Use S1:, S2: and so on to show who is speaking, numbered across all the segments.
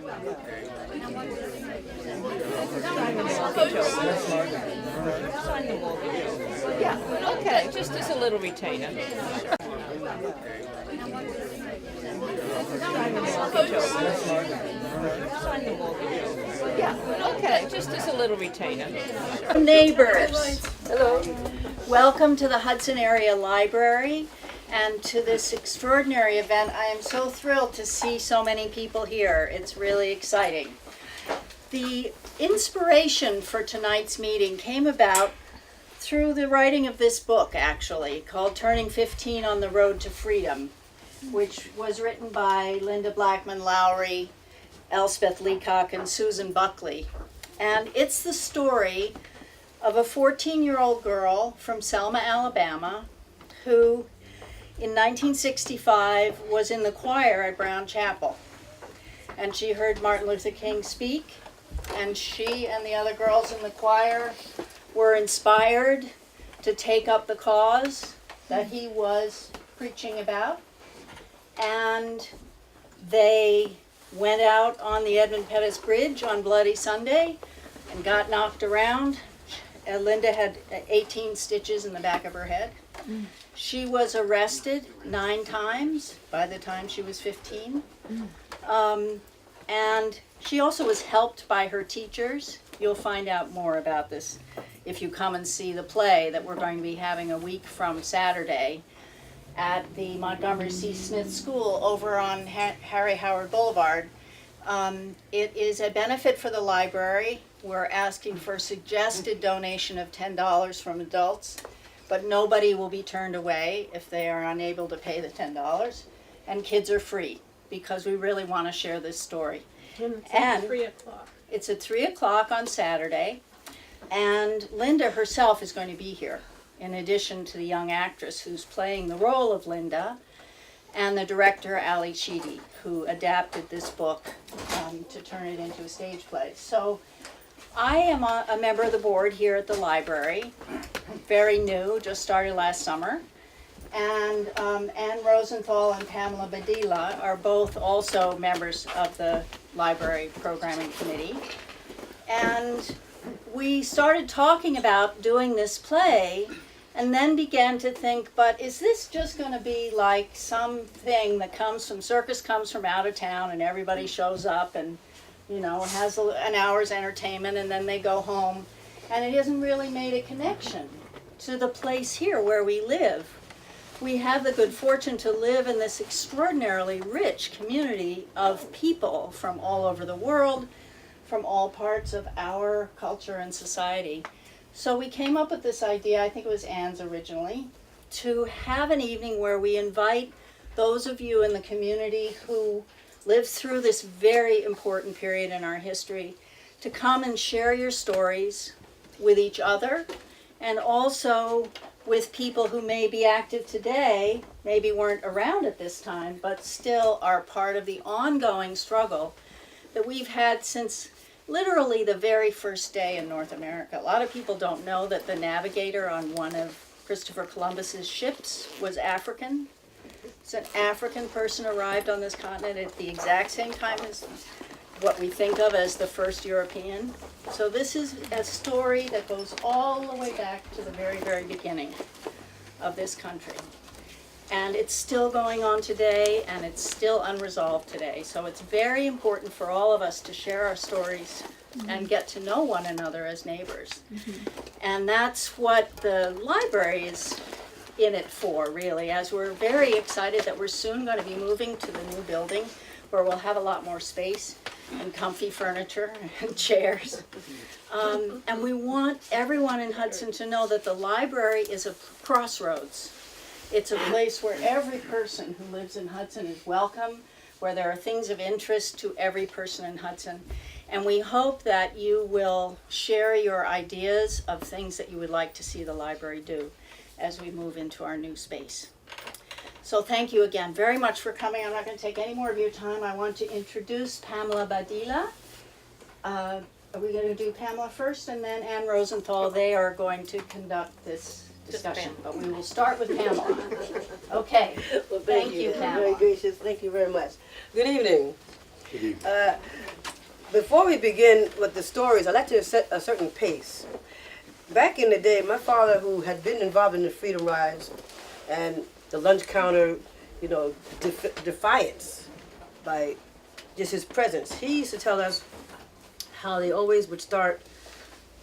S1: Yeah, okay, just as a little retainer. Yeah, okay, just as a little retainer.
S2: Neighbors,
S1: Hello.
S2: welcome to the Hudson Area Library and to this extraordinary event. I am so thrilled to see so many people here. It's really exciting. The inspiration for tonight's meeting came about through the writing of this book, actually, called Turning 15 on the Road to Freedom, which was written by Linda Blackman Lowry, Elspeth Leacock, and Susan Buckley. And it's the story of a 14-year-old girl from Selma, Alabama, who in 1965 was in the choir at Brown Chapel. And she heard Martin Luther King speak, and she and the other girls in the choir were inspired to take up the cause that he was preaching about. And they went out on the Edmund Pettus Bridge on Bloody Sunday and got knocked around. Linda had 18 stitches in the back of her head. She was arrested 9 times by the time she was 15. And she also was helped by her teachers. You'll find out more about this if you come and see the play that we're going to be having a week from Saturday at the Montgomery C. Smith School over on Harry Howard Boulevard. It is a benefit for the library. We're asking for a suggested donation of $10 from adults, but nobody will be turned away if they are unable to pay the $10. And kids are free because we really want to share this story.
S3: And it's
S2: And
S3: at 3 o'clock.
S2: It's at 3 o'clock on Saturday, and Linda herself is going to be here, in addition to the young actress who's playing the role of Linda, and the director, Ali Sheedy, who adapted this book to turn it into a stage play. So I am a member of the board here at the library, very new, just started last summer. And Ann Rosenthal and Pamela Badila are both also members of the Library Programming Committee. And we started talking about doing this play and then began to think, but is this just going to be like something that circus comes from out of town and everybody shows up and, you know, has an hour's entertainment and then they go home, and it hasn't really made a connection to the place here where we live. We have the good fortune to live in this extraordinarily rich community of people from all over the world, from all parts of our culture and society. So we came up with this idea, I think it was Ann's originally, to have an evening where we invite those of you in the community who lived through this very important period in our history to come and share your stories with each other, and also with people who may be active today, maybe weren't around at this time, but still are part of the ongoing struggle that we've had since literally the very first day in North America. A lot of people don't know that the navigator on one of Christopher Columbus's ships was African. It's an African person arrived on this continent at the exact same time as what we think of as the first European. So this is a story that goes all the way back to the very, very beginning of this country. And it's still going on today, and it's still unresolved today. So it's very important for all of us to share our stories and get to know one another as neighbors. And that's what the library is in it for, really, as we're very excited that we're soon going to be moving to the new building where we'll have a lot more space and comfy furniture and chairs. And we want everyone in Hudson to know that the library is a crossroads. It's a place where every person who lives in Hudson is welcome, where there are things of interest to every person in Hudson. And we hope that you will share your ideas of things that you would like to see the library do as we move into our new space. So thank you again very much for coming. I'm not going to take any more of your time. I want to introduce Pamela Badila. Are we going to do Pamela first and then Ann Rosenthal? They are going to conduct this discussion, but we will start with Pamela. Okay.
S4: Well,
S2: Thank you,
S4: Very
S2: Pamela.
S4: gracious. Thank you very much. Good evening.
S5: Good evening.
S3: before we begin with the stories, I'd like to set a certain pace. Back in the day, my father, who had been involved in the Freedom Rides and the lunch counter, defiance by just his presence, he used to tell us how they always would start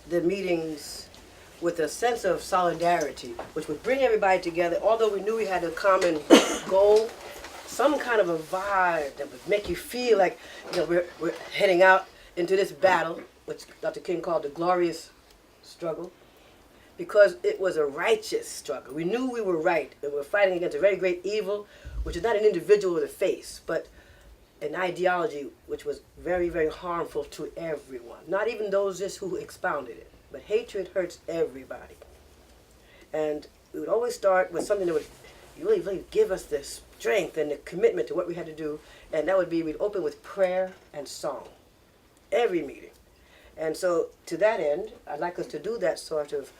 S3: the meetings with a sense of solidarity, which would bring everybody together. Although we knew we had a common goal, some kind of a vibe that would make you feel like we're heading out into this battle, which Dr. King called the glorious struggle, because it was a righteous struggle. We knew we were right, and we were fighting against a very great evil, which is not an individual with a face, but an ideology which was very, very harmful to everyone. Not even those just who expounded it, but hatred hurts everybody. And we would always start with something that would really, really give us the strength and the commitment to what we had to do, and that would be we'd open with prayer and song, every meeting. And so to that end, I'd like us to do that sort of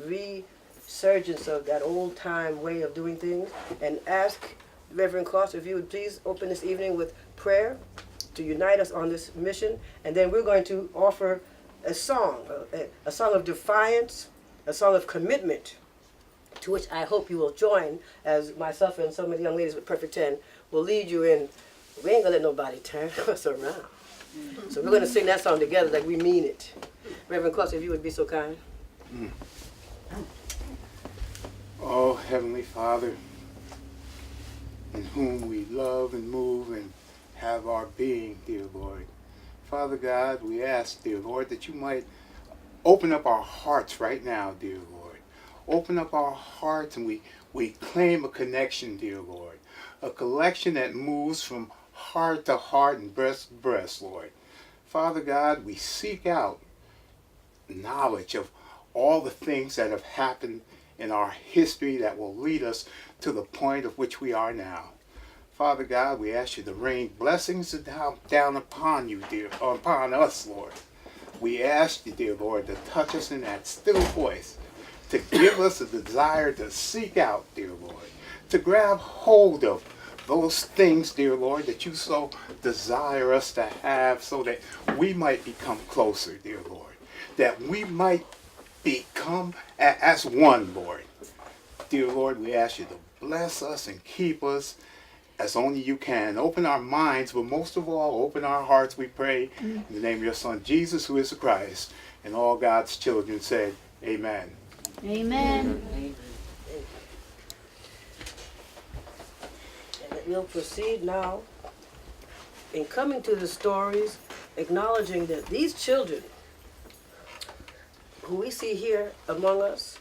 S3: resurgence of that old time way of doing things, and ask Reverend Cross if you would please open this evening with prayer to unite us on this mission, and then we're going to offer a song of defiance, a song of commitment, to which I hope you will join, as myself and some of the young ladies with Perfect 10 will lead you in. We ain't gonna let nobody turn us around. So we're gonna sing that song together like we mean it. Reverend Cross, if you would be so kind.
S4: Oh, Heavenly Father, in whom we love and move and have our being, dear Lord. Father God, we ask, dear Lord, that you might open up our hearts right now, dear Lord. Open up our hearts, and we claim a connection, dear Lord. A connection that moves from heart to heart and breast to breast, Lord. Father God, we seek out knowledge of all the things that have happened in our history that will lead us to the point of which we are now. Father God, we ask you to rain blessings down upon you, upon us, Lord. We ask you, dear Lord, to touch us in that still voice, to give us a desire to seek out, dear Lord, to grab hold of those things, dear Lord, that you so desire us to have, so that we might become closer, dear Lord, that we might become as one, Lord. Dear Lord, we ask you to bless us and keep us as only you can. Open our minds, but most of all, open our hearts, we pray, in the name of your Son, Jesus, who is the Christ. And all God's children said, amen.
S2: Amen.
S3: And we'll proceed now in coming to the stories, acknowledging that these children who we see here among us,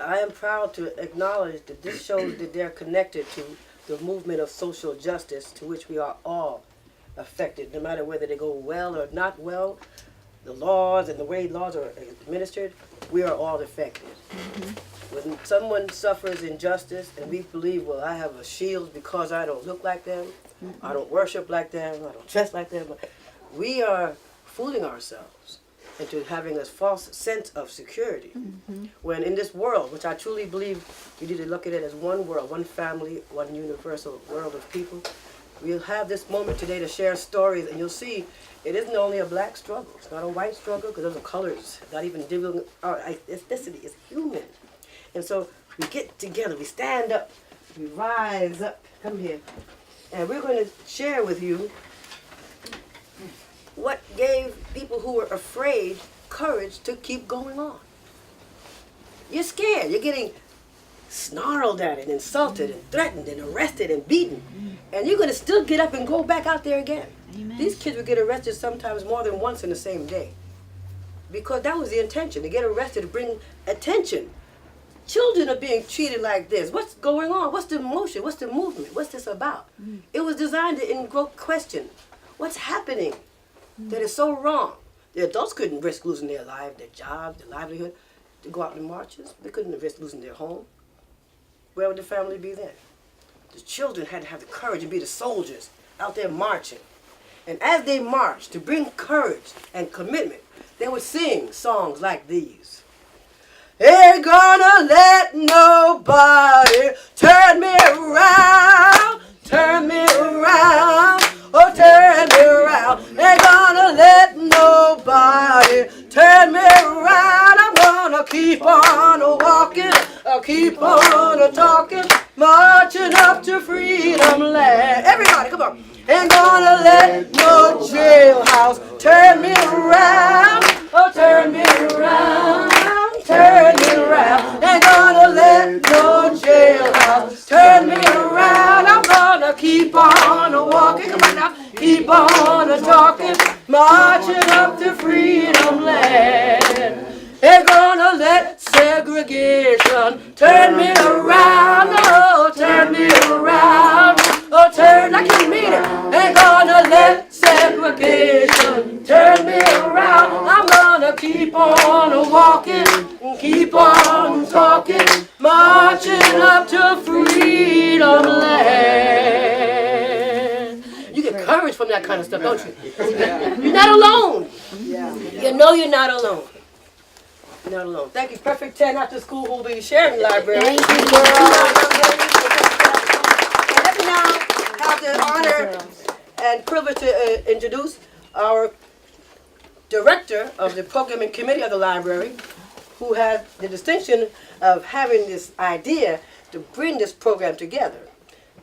S3: I am proud to acknowledge that this shows that they're connected to the movement of social justice, to which we are all affected, no matter whether they go well or not well. The laws and the way laws are administered, we are all affected. When someone suffers injustice and we believe, well, I have a shield because I don't look like them, I don't worship like them, I don't dress like them, we are fooling ourselves into having a false sense of security. When in this world, which I truly believe we need to look at it as one world, one family, one universal world of people, we'll have this moment today to share stories, and you'll see it isn't only a black struggle. It's not a white struggle, because those are colors, not even our ethnicity. It's human. And so we get together, we stand up, we rise up, come here, and we're going to share with you what gave people who were afraid courage to keep going on. You're scared. You're getting snarled at and insulted and threatened and arrested and beaten. And you're going to still get up and go back out there again.
S2: Amen.
S3: These kids would get arrested sometimes more than once in the same day. Because that was the intention, to get arrested, to bring attention. Children are being treated like this. What's going on? What's the motion? What's the movement? What's this about? It was designed to invoke question. What's happening that is so wrong? The adults couldn't risk losing their life, their job, their livelihood, to go out in marches. They couldn't risk losing their home. Where would the family be then? The children had to have the courage and be the soldiers out there marching. And as they marched to bring courage and commitment, they would sing songs like these. Ain't gonna let nobody turn me around, oh turn me around. Ain't gonna let keep on walking, keep on talking, marching up to freedom land. Everybody, come on. Ain't gonna let no jailhouse turn me around, oh turn me around, turn me around. Ain't gonna let no jailhouse turn me around. I'm gonna keep on walking, come on now, keep on talking, marching up to freedom land. Ain't gonna let segregation turn me around, oh turn me around, oh turn, I can't mean it. Ain't gonna let segregation turn me around. I'm gonna keep on walking, keep on talking, marching up to freedom land. You get courage from that kind of stuff, don't you? You're not alone. You know you're not alone. You're not alone. Thank you. Perfect 10 after school who will be sharing the library.
S2: Thank you,
S3: And let me now have the honor and privilege to introduce our director of the programming committee of the library, who had the distinction of having this idea to bring this program together.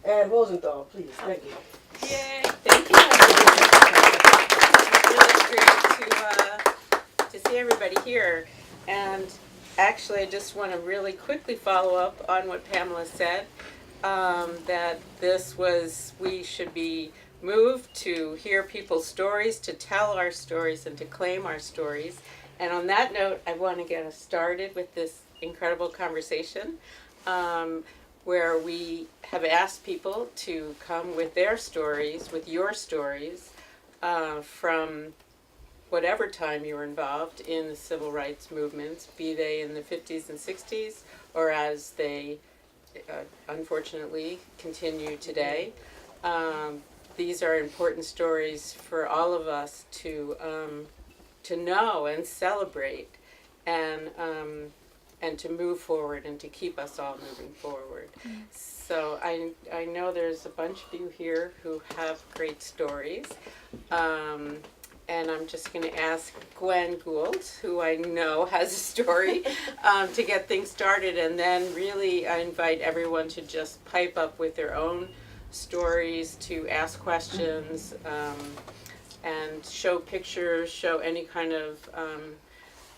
S3: Ann Rosenthal, please. Thank you.
S5: Yay! Thank you. It's really great to see everybody here. And actually, I just want to really quickly follow up on what Pamela said, that we should be moved to hear people's stories, to tell our stories, and to claim our stories. And on that note, I want to get us started with this incredible conversation, where we have asked people to come with their stories, with your stories, from whatever time you were involved in the civil rights movements, be they in the 50s and 60s, or as they unfortunately continue today. These are important stories for all of us to know and celebrate, and to move forward and to keep us all moving forward. So I know there's a bunch of you here who have great stories. And I'm just going to ask Gwen Gould, who I know has a story, to get things started. And then really I invite everyone to just pipe up with their own stories, to ask questions, and show pictures, show any kind of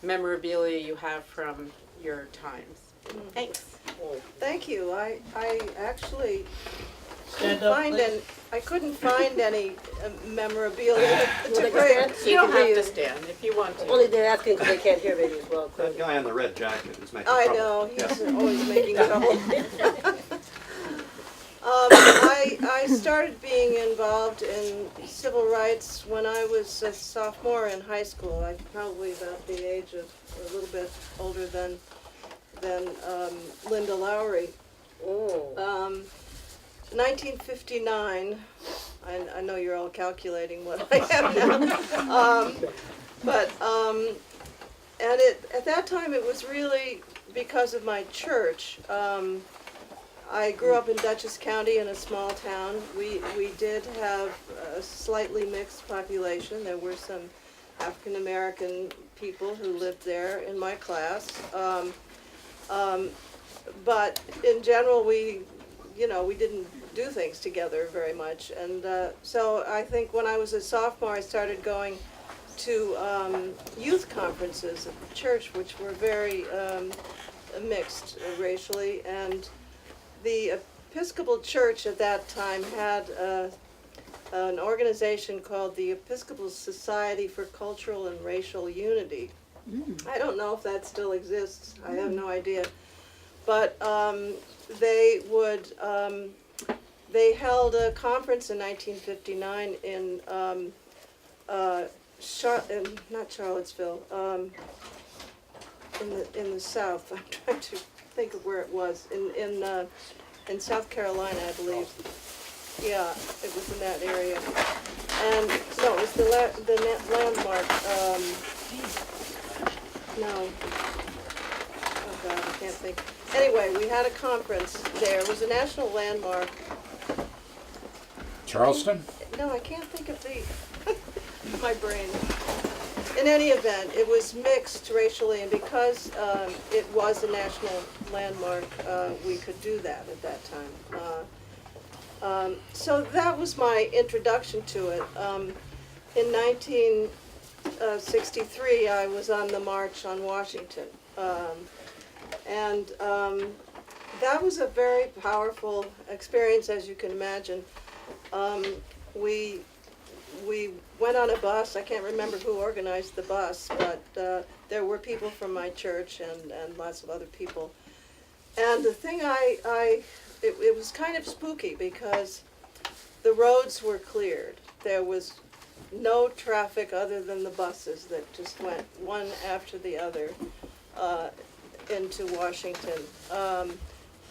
S5: memorabilia you have from your times. Thanks.
S6: Thank you. I actually couldn't find any memorabilia to bring.
S5: You don't have to stand if you want to.
S3: Only they're asking because they can't hear baby as well.
S7: That guy in the red jacket is making
S6: I
S7: trouble.
S6: know, he's
S7: Yeah.
S6: always making trouble. I started being involved in civil rights when I was a sophomore in high school. I'm probably about the age of a little bit older than Linda Lowry. 1959. I know you're all calculating what I am now. At that time it was really because of my church. I grew up in Dutchess County in a small town. We did have a slightly mixed population. There were some African American people who lived there in my class. But in general, we didn't do things together very much. And so I think when I was a sophomore, I started going to youth conferences at the church, which were very mixed racially. And the Episcopal Church at that time had an organization called the Episcopal Society for Cultural and Racial Unity. I don't know if that still exists. I have no idea. But they held a conference in 1959 in not Charlottesville, in the South. I'm trying to think of where it was. In South Carolina, I believe. Yeah, it was in that area. And no, it was the landmark. No. Oh God, I can't think. Anyway, we had a conference there. It was a national landmark.
S8: Charleston?
S6: No, I can't think of the. My brain. in any event, it was mixed racially, and because it was a national landmark, we could do that at that time. So that was my introduction to it. In 1963, I was on the March on Washington. And that was a very powerful experience, as you can imagine. We went on a bus. I can't remember who organized the bus, but there were people from my church and lots of other people. And the thing it was kind of spooky because the roads were cleared. There was no traffic other than the buses that just went one after the other into Washington.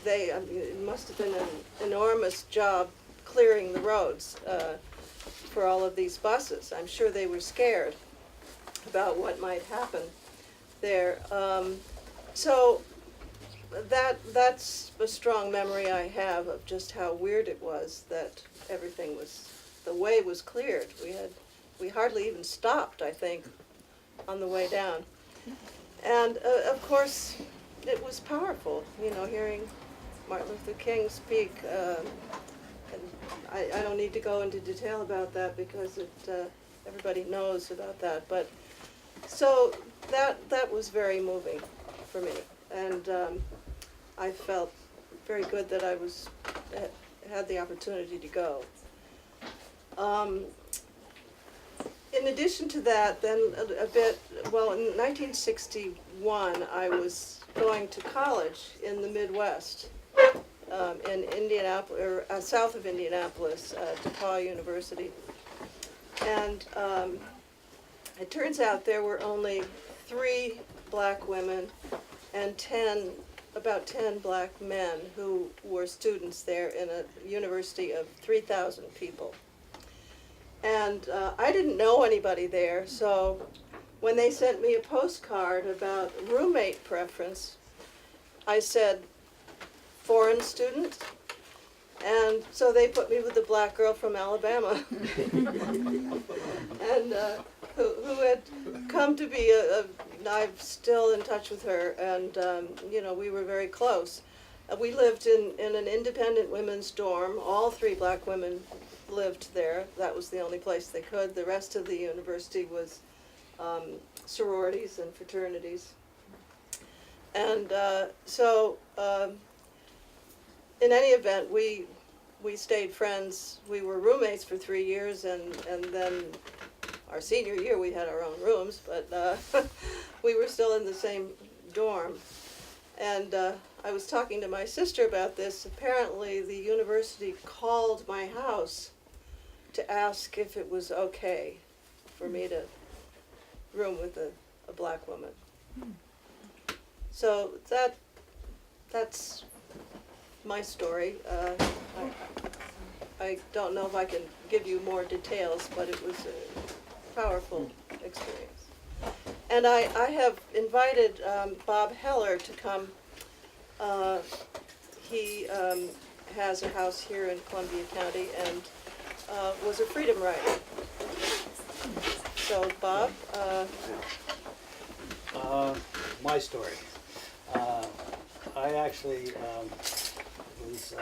S6: It must have been an enormous job clearing the roads for all of these buses. I'm sure they were scared about what might happen there. So that's a strong memory I have of just how weird it was that everything was, the way was cleared. We hardly even stopped, I think, on the way down. And of course, it was powerful, hearing Martin Luther King speak. And I don't need to go into detail about that because everybody knows about that. But so that was very moving for me, and I felt very good that I had the opportunity to go. In addition to that, then in 1961, I was going to college in the Midwest, in Indianapolis, or south of Indianapolis, DePauw University. And it turns out there were only 3 black women and about 10 black men who were students there in a university of 3,000 people. And I didn't know anybody there, so when they sent me a postcard about roommate preference, I said, foreign student? And so they put me with a black girl from Alabama, and who had come to be I'm still in touch with her, and we were very close. We lived in an independent women's dorm. All 3 black women lived there. That was the only place they could. The rest of the university was sororities and fraternities. And in any event, we stayed friends. We were roommates for 3 years, and then our senior year we had our own rooms, but we were still in the same dorm. And I was talking to my sister about this. Apparently the university called my house to ask if it was okay for me to room with a black woman. So that's my story. I don't know if I can give you more details, but it was a powerful experience. And I have invited Bob Heller to come. He has a house here in Columbia County and was a freedom rider. So Bob,
S8: my story. I actually was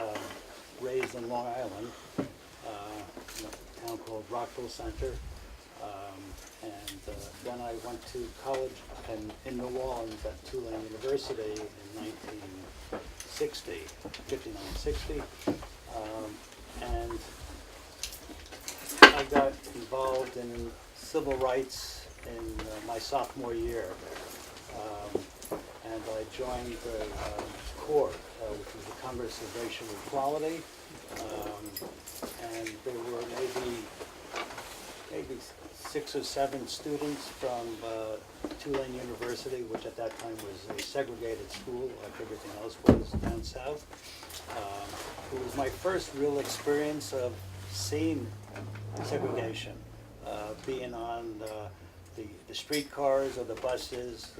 S8: raised in Long Island, in a town called Rockville Center, and then I went to college in New Orleans at Tulane University in 1959-60, and I got involved in civil rights in my sophomore year. And I joined the CORE, which was the Congress of Racial Equality, and there were maybe 6 or 7 students from Tulane University, which at that time was a segregated school, like everything else was down south. It was my first real experience of seeing segregation, being on the streetcars or the buses.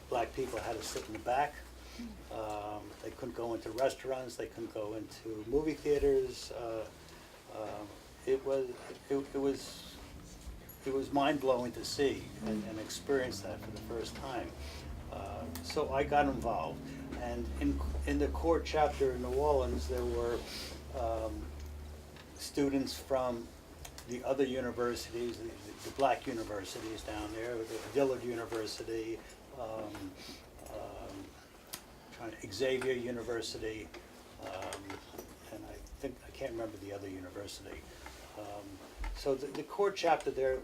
S8: Black people had to sit in the back. They couldn't go into restaurants. They couldn't go into movie theaters. It was it was mind-blowing to see and experience that for the first time. So I got involved, and in the core chapter in New Orleans, there were students from the other universities, the black universities down there, the Dillard University, Xavier University, and I can't remember the other university. So the core chapter there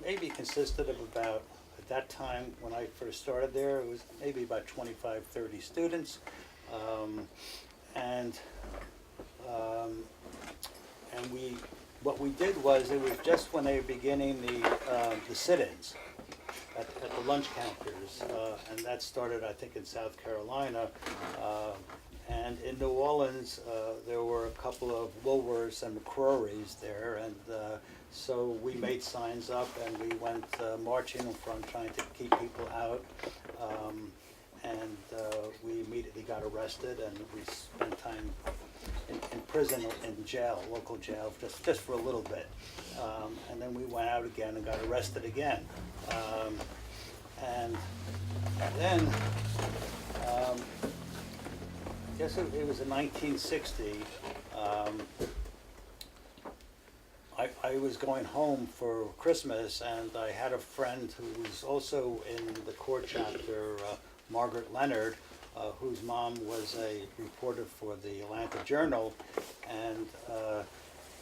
S8: maybe consisted of about, at that time when I first started there, it was maybe about 25, 30 students. What we did was, it was just when they were beginning the sit-ins at the lunch counters, and that started, I think, in South Carolina. And in New Orleans, there were a couple of Woolworths and McCrory's there, and so we made signs up and we went marching in front, trying to keep people out. And we immediately got arrested, and we spent time in prison, in jail, local jail, just for a little bit. And then we went out again and got arrested again. And then, I guess it was in 1960, I was going home for Christmas, and I had a friend who was also in the core chapter, Margaret Leonard, whose mom was a reporter for the Atlanta Journal, and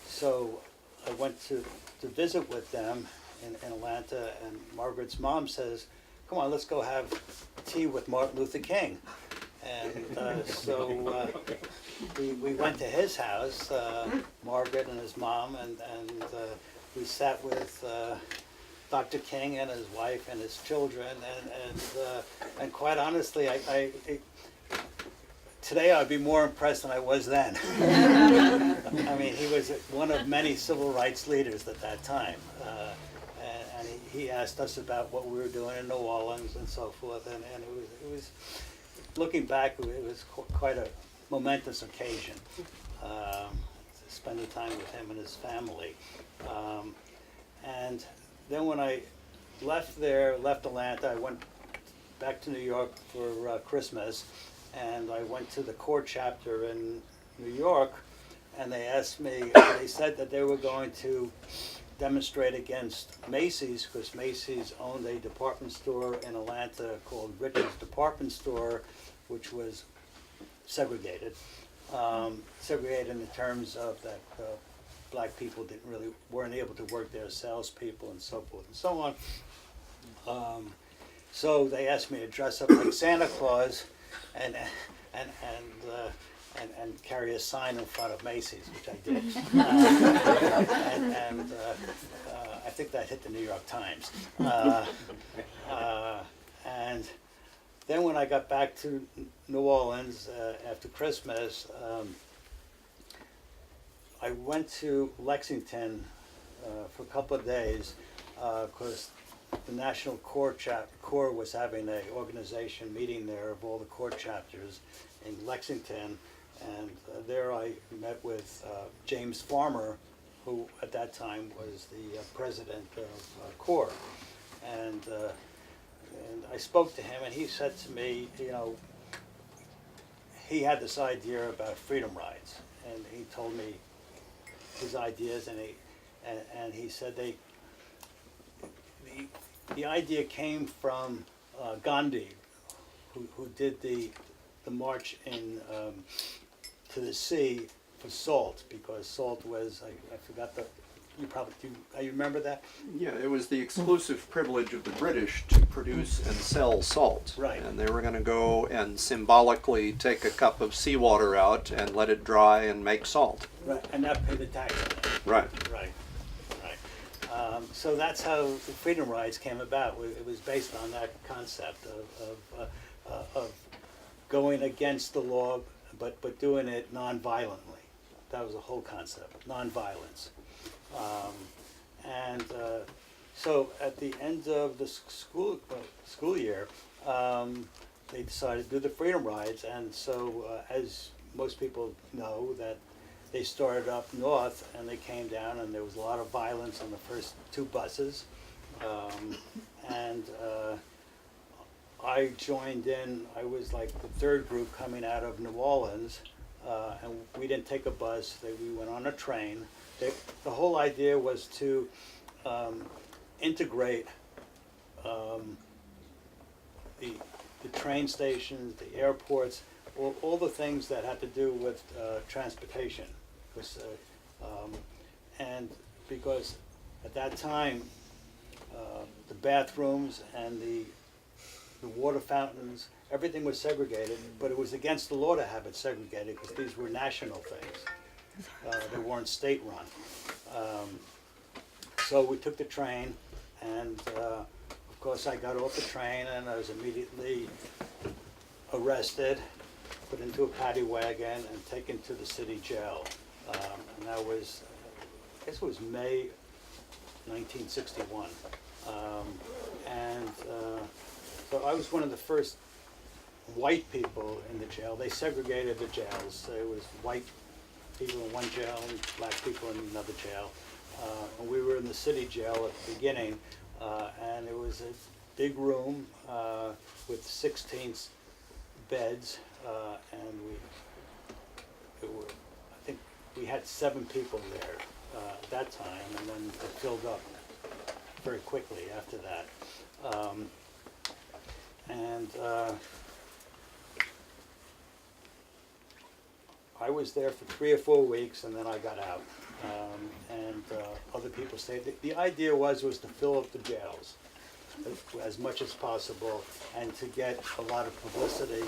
S8: so I went to visit with them in Atlanta, and Margaret's mom says, "Come on, let's go have tea with Martin Luther King." And so we went to his house, Margaret and his mom, and we sat with Dr. King and his wife and his children, and quite honestly, today I'd be more impressed than I was then. I mean, he was one of many civil rights leaders at that time, and he asked us about what we were doing in New Orleans and so forth, and it was looking back, it was quite a momentous occasion, spending time with him and his family. And then when I left Atlanta, I went back to New York for Christmas, and I went to the core chapter in New York, and they asked me, they said that they were going to demonstrate against Macy's, because Macy's owned a department store in Atlanta called Richard's Department Store, which was segregated. Segregated in the terms of that black people weren't able to work there as salespeople and so forth and so on. So they asked me to dress up like Santa Claus and carry a sign in front of Macy's, which I did. I think that hit the New York Times. And then when I got back to New Orleans after Christmas, I went to Lexington for a couple of days because the National Core was having an organization meeting there of all the core chapters in Lexington, and there I met with James Farmer, who at that time was the president of Core, and I spoke to him, and he said to me, you know, he had this idea about freedom rides, and he told me his ideas, and he said the idea came from Gandhi, who did the march to the sea for salt, because salt was, I forgot you remember that?
S7: Yeah, it was the exclusive privilege of the British to produce and sell salt.
S8: Right.
S7: And they were going to go and symbolically take a cup of seawater out and let it dry and make salt.
S8: Right, and not pay the tax on it.
S7: Right.
S8: Right. So that's how the Freedom Rides came about. It was based on that concept of going against the law, but doing it non-violently. That was the whole concept, non-violence. So at the end of the school year, they decided to do the Freedom Rides, and so as most people know, that they started up north and they came down, and there was a lot of violence on the first two buses, And I joined in, I was like the third group coming out of New Orleans, and we didn't take a bus, we went on a train. The whole idea was to integrate the train stations, the airports, all the things that had to do with transportation. And because at that time, the bathrooms and the water fountains, everything was segregated, but it was against the law to have it segregated because these were national things. They weren't state-run. So we took the train, and of course I got off the train and I was immediately arrested, put into a paddy wagon and taken to the city jail. And that was, I guess it was May 1961. So I was one of the first white people in the jail. They segregated the jails. There was white people in one jail and black people in another jail. And we were in the city jail at the beginning, and it was a big room with 16 beds, and I think we had 7 people there at that time, and then it filled up very quickly after that. I was there for 3 or 4 weeks, and then I got out. Other people stayed. The idea was to fill up the jails as much as possible, and to get a lot of publicity,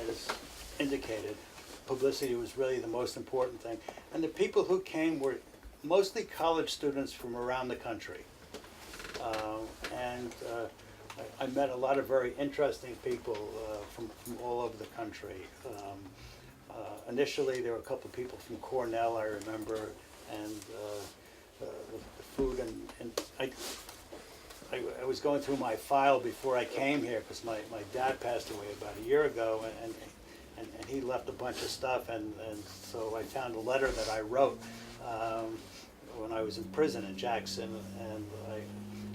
S8: as indicated. Publicity was really the most important thing. And the people who came were mostly college students from around the country. I met a lot of very interesting people from all over the country. Initially, there were a couple of people from Cornell, I remember, and the food, and I was going through my file before I came here, because my dad passed away about a year ago, and he left a bunch of stuff, and so I found a letter that I wrote when I was in prison in Jackson, and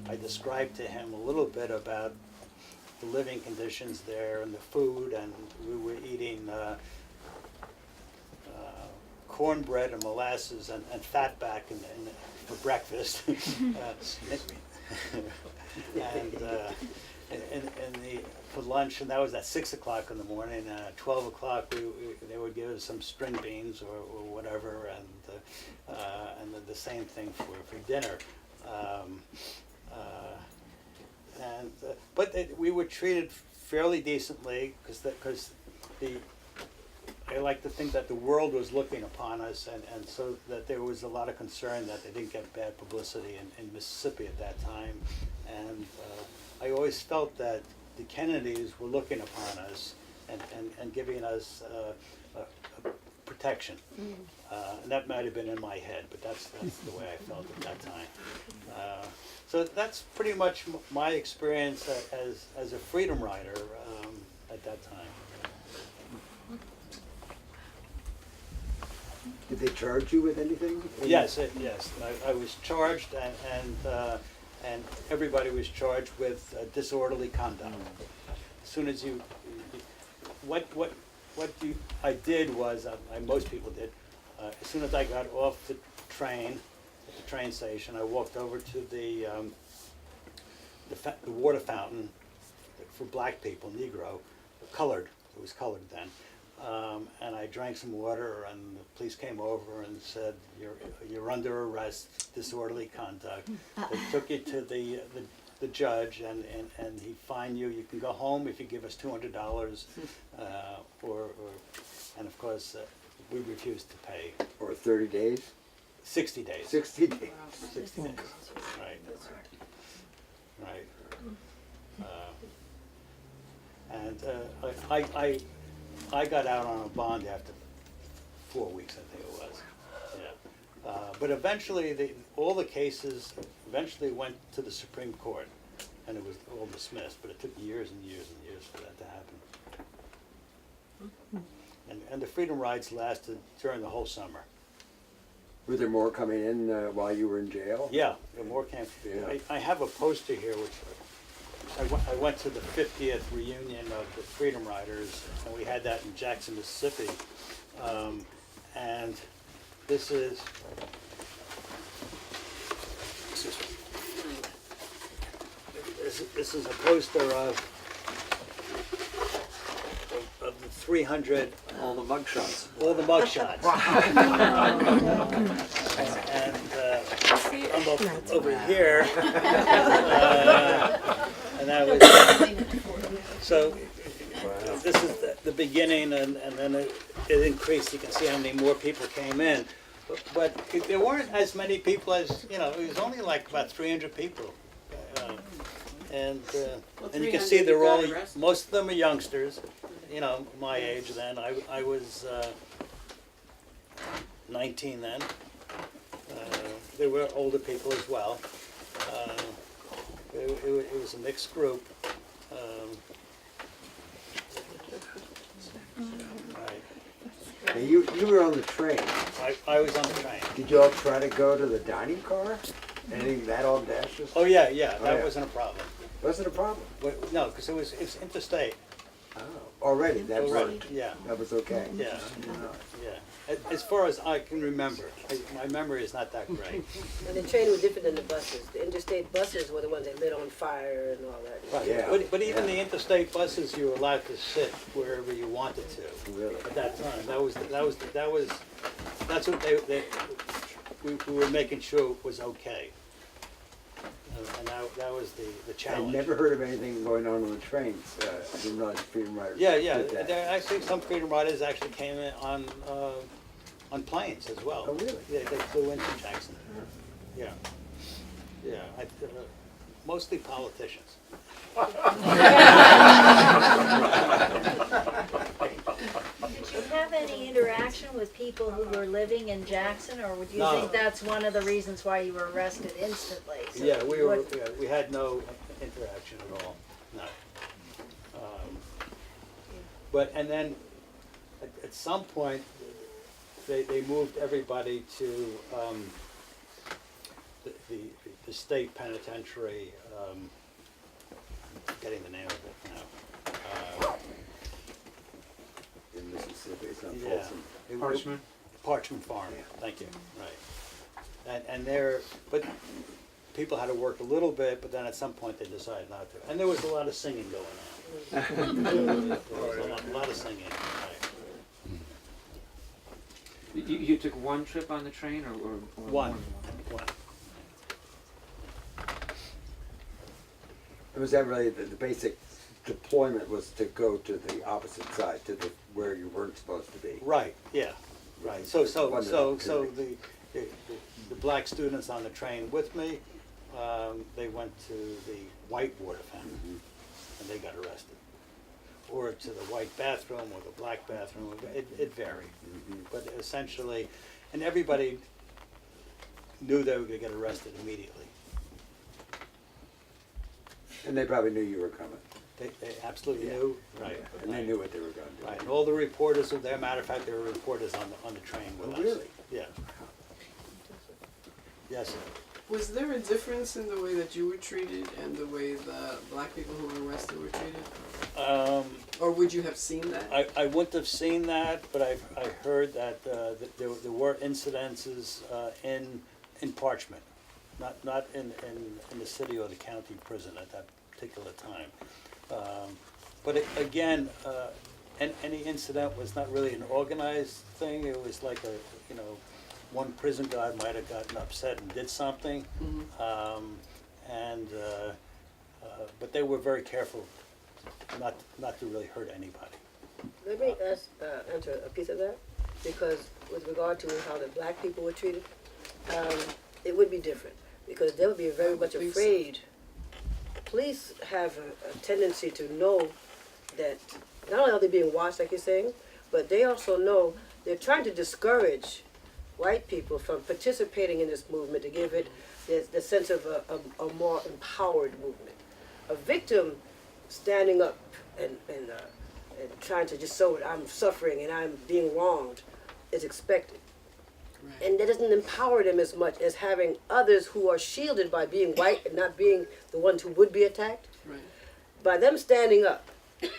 S8: I described to him a little bit about the living conditions there and the food, and we were eating cornbread and molasses and fatback for breakfast. For lunch, and that was at 6 o'clock in the morning. 12 o'clock, they would give us some string beans or whatever, and then the same thing for dinner. But we were treated fairly decently, because I like to think that the world was looking upon us, and so that there was a lot of concern that they didn't get bad publicity in Mississippi at that time. And I always felt that the Kennedys were looking upon us and giving us protection. And that might have been in my head, but that's the way I felt at that time. So that's pretty much my experience as a freedom rider at that time.
S9: Did they charge you with anything?
S8: Yes, yes. I was charged, and everybody was charged with disorderly conduct. As soon as I did was, most people did, as soon as I got off the train, at the train station, I walked over to the water fountain for black people, Negro, colored, it was colored then. And I drank some water, and the police came over and said, "You're under arrest, disorderly conduct." They took you to the judge, and he fined you. You can go home if you give us $200, and of course we refused to pay.
S9: Or 30 days?
S8: 60 days.
S9: 60 days.
S8: 60 days. Right. Right. I got out on a bond after 4 weeks, I think it was. Yeah. But eventually, all the cases eventually went to the Supreme Court, and it was all dismissed. But it took years and years and years for that to happen. And the freedom rides lasted during the whole summer.
S9: Were there more coming in while you were in jail?
S8: Yeah, the more came.
S9: Yeah.
S8: I have a poster here, which I went to the 50th reunion of the Freedom Riders, and we had that in Jackson, Mississippi. And this is this is a poster of the 300,
S7: All the mugshots.
S8: all the mugshots. And I'm over here. And that was, so this is the beginning, and then it increased. You can see how many more people came in. But there weren't as many people as, it was only like about 300 people. And you can see they're all, most of them are youngsters, my age then. I was 19 then. There were older people as well. It was a mixed group. Right.
S9: Now, you were on the train.
S8: I was on the train.
S9: Did you all try to go to the dining car? Anything that all dashes?
S8: Oh, yeah, that
S9: yeah.
S8: wasn't a problem.
S9: Wasn't a problem.
S8: But, no, because it's interstate.
S9: Oh, already that
S8: Already,
S9: worked.
S8: yeah.
S9: That was okay.
S8: Yeah, yeah. As far as I can remember, my memory is not that great.
S3: And the train was different than the buses. The interstate buses were the ones that lit on fire and all that.
S8: Right.
S9: Yeah.
S8: But even the interstate buses, you were allowed to sit wherever you wanted to.
S9: Really?
S8: At that time, that's what we were making sure it was okay. And that was the
S9: I
S8: challenge.
S9: never heard of anything going on the trains. I didn't realize Freedom Riders
S8: Yeah,
S9: did that.
S8: there actually, some Freedom Riders actually came in on planes as well.
S9: Oh, really?
S8: Yeah, they flew into Jackson. Yeah. Yeah, mostly politicians.
S10: Did you have any interaction with people who were living in Jackson, or would you
S8: No.
S10: think that's one of the reasons why you were arrested instantly? So
S8: Yeah,
S10: what-
S8: we had no interaction at all, no. And then, at some point, they moved everybody to, the state penitentiary, I'm getting the name of it now.
S9: In Mississippi, it's not
S8: Yeah.
S9: Folsom.
S4: Parchment?
S8: Parchment Farm, thank you, right. And there, but people had to work a little bit, but then at some point they decided not to. And there was a lot of singing going on. There was a lot of singing, right.
S11: You took one trip on the train, or
S8: One.
S9: Was that really the basic deployment was to go to the opposite side, to where you weren't supposed to be?
S8: Right, yeah, right. So
S9: Wonderful.
S8: the black students on the train with me, they went to the white water fountain, and they got arrested. Or to the white bathroom or the black bathroom, it varied. But essentially, and everybody knew they were gonna get arrested immediately.
S9: And they probably knew you were coming.
S8: They absolutely knew, right.
S9: And they knew what they were going to do.
S8: Right, and all the reporters were there. Matter of fact, there were reporters on the train with us.
S9: Really?
S8: Yeah. Yes, sir.
S12: Was there a difference in the way that you were treated and the way the black people who were arrested were treated? Or would you have seen that?
S8: I wouldn't have seen that, but I heard that there were incidences in Parchment, not in the city or the county prison at that particular time. But again, any incident was not really an organized thing. It was like one prison guard might have gotten upset and did something, but they were very careful not to really hurt anybody.
S3: Let me answer a piece of that, because with regard to how the black people were treated, it would be different, because they would be very much afraid. Police have a tendency to know that not only are they being watched, like you're saying, but they also know they're trying to discourage white people from participating in this movement, to give it the sense of a more empowered movement. A victim standing up and trying to just show I'm suffering and I'm being wronged is expected.
S12: Right.
S3: And that doesn't empower them as much as having others who are shielded by being white and not being the ones who would be attacked.
S12: Right.
S3: By them standing up,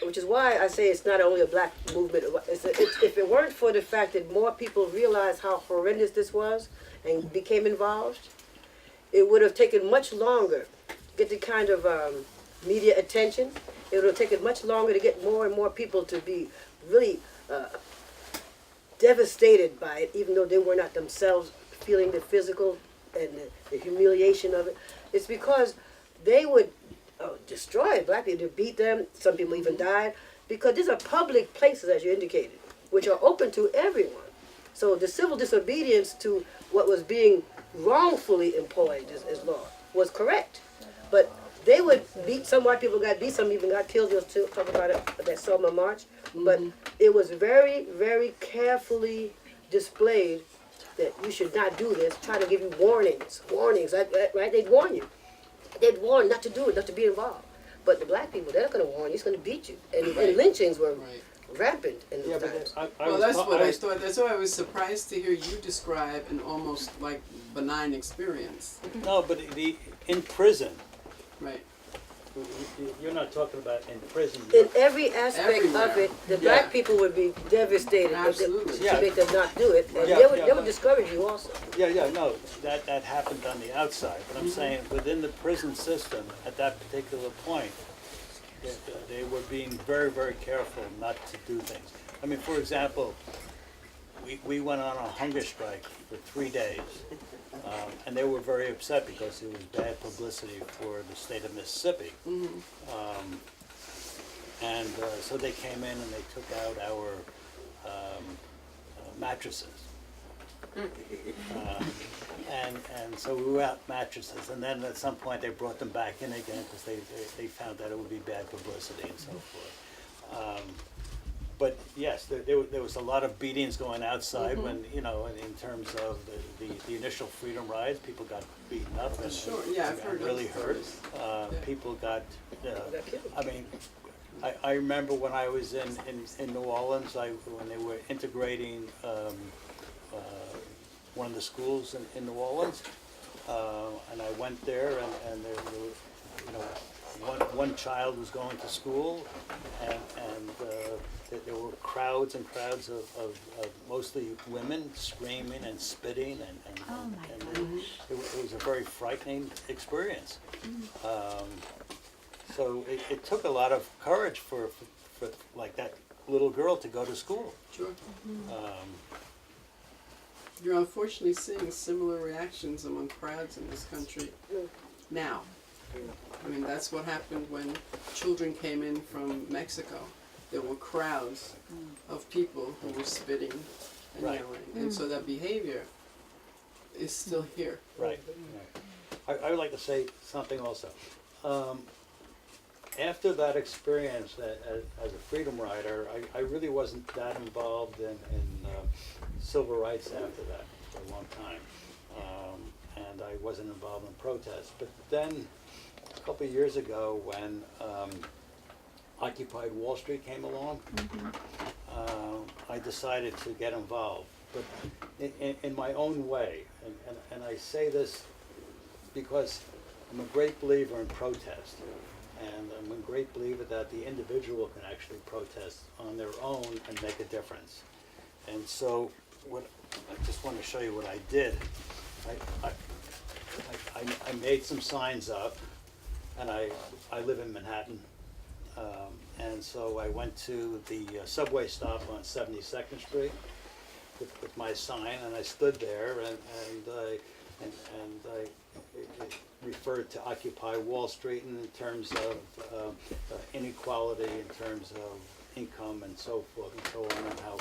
S3: which is why I say it's not only a black movement. If it weren't for the fact that more people realized how horrendous this was and became involved, it would have taken much longer to get the kind of media attention. It would have taken much longer to get more and more people to be really devastated by it, even though they were not themselves feeling the physical and the humiliation of it. It's because they would destroy black people, to beat them. Some people even died, because these are public places, as you indicated, which are open to everyone. So the civil disobedience to what was being wrongfully employed as law was correct. But they would beat, some white people got beat, some even got killed. You'll still talk about it, that Selma March. But it was very, very carefully displayed that you should not do this, try to give you warnings, right? They'd warn you. They'd warn not to do it, not to be involved. But the black people, they're not going to warn you, he's going to beat you. And lynchings were rampant in those times.
S12: Well, that's what I thought. That's why I was surprised to hear you describe an almost like benign experience.
S8: No, but in prison,
S12: Right.
S8: you're not talking about in prison.
S3: In every aspect
S12: Everywhere.
S3: of it, the black people would be devastated
S12: Absolutely.
S3: to make them not do it. And
S8: Yeah,
S3: they would,
S8: yeah,
S3: they would
S8: but-
S3: discourage you also.
S8: Yeah, no, that happened on the outside, but I'm saying within the prison system at that particular point, they were being very, very careful not to do things. I mean, for example, we went on a hunger strike for 3 days, and they were very upset because it was bad publicity for the state of Mississippi. So they came in and they took out our mattresses. And so we were out mattresses, and then at some point they brought them back in again because they found that it would be bad publicity and so forth. But yes, there was a lot of beatings going outside when, in terms of the initial freedom rides, people got beaten up and
S12: Sure, yeah, I've heard
S8: really
S12: those
S8: hurt.
S12: stories.
S8: People got, I mean, I remember when I was in New Orleans, when they were integrating one of the schools in New Orleans, and I went there, and there were, one child was going to school, and there were crowds and crowds of mostly women screaming and spitting, and it was a very frightening experience. So it took a lot of courage for like that little girl to go to school.
S12: Sure. You're unfortunately seeing similar reactions among crowds in this country now. I mean, that's what happened when children came in from Mexico. There were crowds of people who were spitting and
S8: Right.
S12: yelling. And so that behavior is still here.
S8: Right. I would like to say something also. After that experience as a freedom rider, I really wasn't that involved in civil rights after that for a long time. And I wasn't involved in protests. But then, a couple of years ago, when Occupy Wall Street came along, I decided to get involved. But in my own way, and I say this because I'm a great believer in protest. And I'm a great believer that the individual can actually protest on their own and make a difference. And so, I just want to show you what I did. I made some signs up, and I live in Manhattan. And so I went to the subway stop on 72nd Street with my sign, and I stood there, and I referred to Occupy Wall Street in terms of inequality, in terms of income and so forth and so on, and how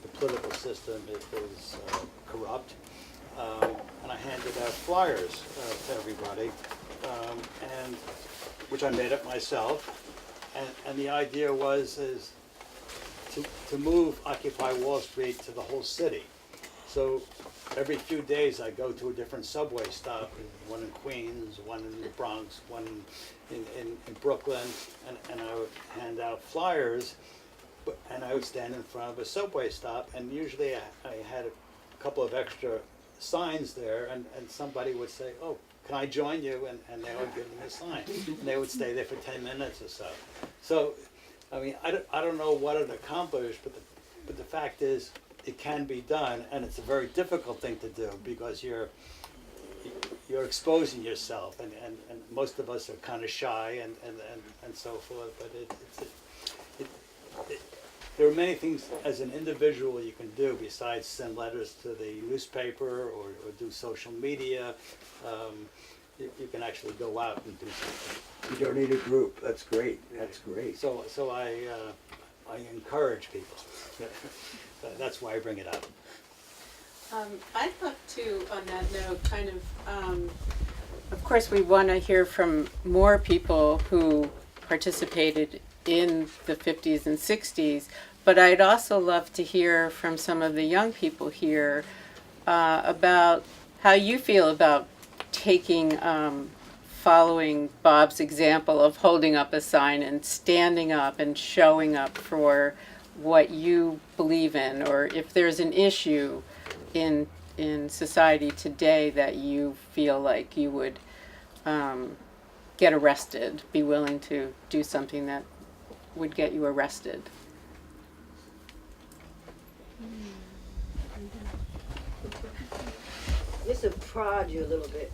S8: the political system is corrupt. And I handed out flyers to everybody, and which I made up myself. And the idea was to move Occupy Wall Street to the whole city. So every few days I go to a different subway stop, one in Queens, one in the Bronx, one in Brooklyn, and I would hand out flyers, and I would stand in front of a subway stop, and usually I had couple of extra signs there, and somebody would say, "Oh, can I join you?" And they would give them a sign. And they would stay there for 10 minutes or so. So, I mean, I don't know what it accomplished, but the fact is, it can be done, and it's a very difficult thing to do because you're exposing yourself, and most of us are kind of shy and so forth. But there are many things as an individual you can do besides send letters to the newspaper or do social media. You can actually go out and do something.
S9: You don't need a group. That's great. That's great.
S8: So I encourage people. That's why I bring it up.
S5: I thought too, on that note, kind of course we want to hear from more people who participated in the 50s and 60s, but I'd also love to hear from some of the young people here about how you feel about taking, following Bob's example of holding up a sign and standing up and showing up for what you believe in, or if there's an issue in society today that you feel like you would get arrested, be willing to do something that would get you arrested.
S3: Just to prod you a little bit,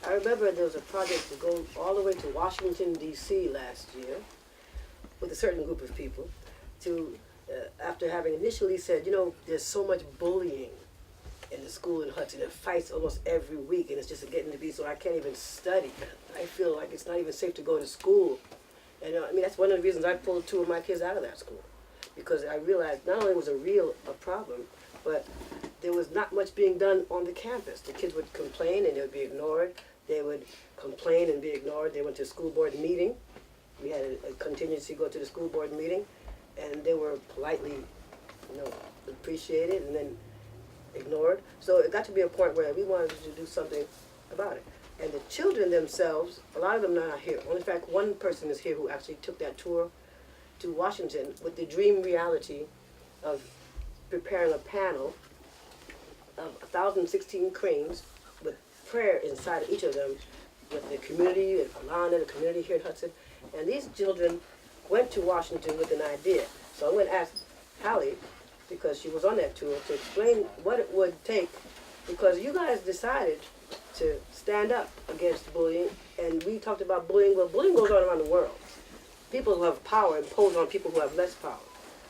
S3: I remember there was a project to go all the way to Washington, D.C. last year with a certain group of people to, after having initially said, you know, there's so much bullying in the school in Hudson, and fights almost every week, and it's just getting to be so I can't even study. I feel like it's not even safe to go to school. And I mean, that's one of the reasons I pulled 2 of my kids out of that school, because I realized not only was a problem, but there was not much being done on the campus. The kids would complain and they would be ignored. They would complain and be ignored. They went to a school board meeting. We had a contingency go to the school board meeting, and they were politely, appreciated and then ignored. So it got to be a point where we wanted to do something about it. And the children themselves, a lot of them are not here. Only in fact, one person is here who actually took that tour to Washington with the dream reality of preparing a panel of 1,016 cranes with prayer inside of each of them, with the community, and Alana, the community here in Hudson. And these children went to Washington with an idea. So I'm going to ask Hallie, because she was on that tour, to explain what it would take, because you guys decided to stand up against bullying, and we talked about bullying. Well, bullying goes on around the world. People who have power impose on people who have less power.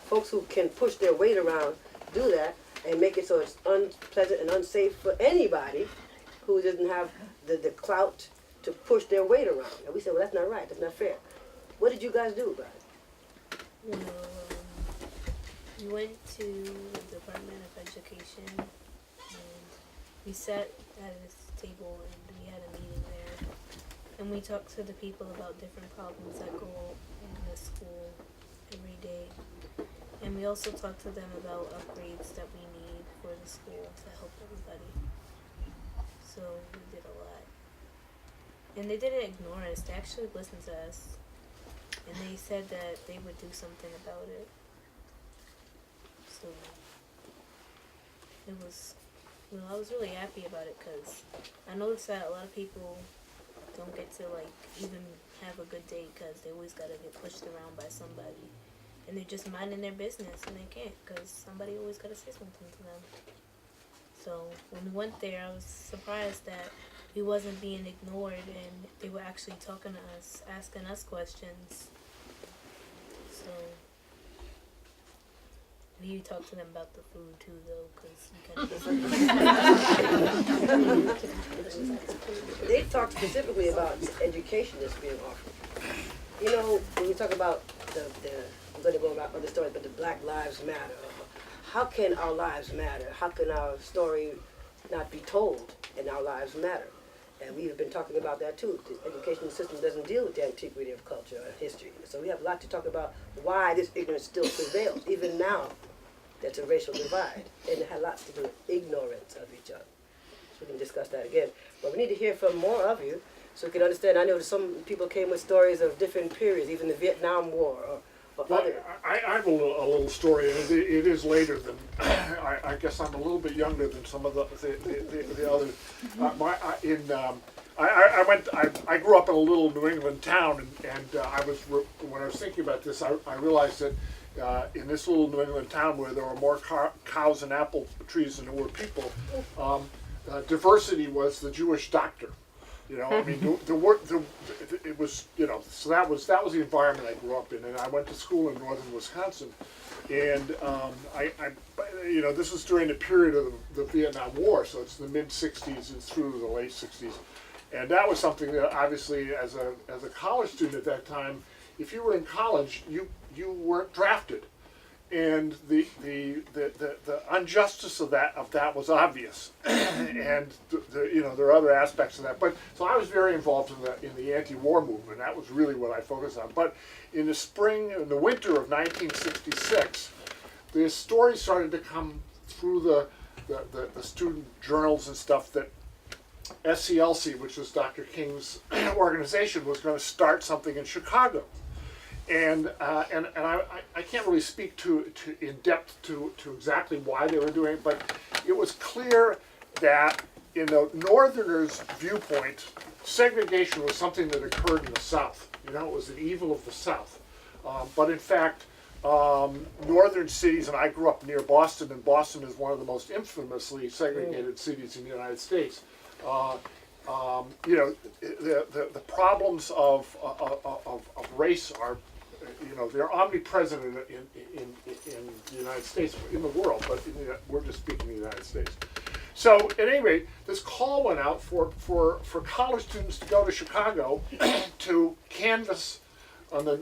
S3: Folks who can push their weight around do that and make it so it's unpleasant and unsafe for anybody who doesn't have the clout to push their weight around. And we said, well, that's not right, that's not fair. What did you guys do about it?
S13: We went to the Department of Education, and we sat at this table and we had a meeting there, and we talked to the people about different problems that go in the school every day, and we also talked to them about upgrades that we need for the school to help everybody. So we did a lot, and they didn't ignore us. They actually listened to us, and they said that they would do something about it. So it was, I was really happy about it, because I noticed that a lot of people don't get to even have a good day, because they always gotta get pushed around by somebody, and they're just minding their business and they can't, because somebody always gotta say something to them. So when we went there, I was surprised that we wasn't being ignored, and they were actually talking to us, asking us questions. So you talk to them about the food too, though, because
S3: They talked specifically about education that's being offered. You know, when we talk about I'm going to go about other stories, but the Black Lives Matter. How can our lives matter? How can our story not be told and our lives matter? And we have been talking about that too. The education system doesn't deal with the antiquity of culture and history. So we have a lot to talk about why this ignorance still prevails, even now. That's a racial divide, and it had lots to do with ignorance of each other. So we can discuss that again. But we need to hear from more of you so we can understand. I know some people came with stories of different periods, even the Vietnam War,
S14: I have a little story, and it is later than I guess I'm a little bit younger than some of the others. I grew up in a little New England town, and when I was thinking about this, I realized that in this little New England town where there were more cows and apple trees than there were people, diversity was the Jewish doctor. You know, I mean, it was, you know, so that was the environment I grew up in, and I went to school in northern Wisconsin, and you know, this was during the period of the Vietnam War, so it's the mid '60s and through the late '60s, and that was something that obviously, as a college student at that time, if you were in college, you weren't drafted. And the injustice of that was obvious, and you know, there are other aspects of that. But so I was very involved in the anti-war movement. That was really what I focused on. But in the winter of 1966, the story started to come through the student journals and stuff that SCLC, which was Dr. King's organization, was going to start something in Chicago. And I can't really speak to in depth to exactly why they were doing it, but it was clear that in the Northerners' viewpoint, segregation was something that occurred in the South. You know, it was an evil of the South. But in fact, northern cities, and I grew up near Boston, and Boston is one of the most infamously segregated cities in the United States. You know, the problems of race are, you know, they're omnipresent in the United States, in the world, but we're just speaking of the United States. So at any rate, this call went out for college students to go to Chicago to canvass on the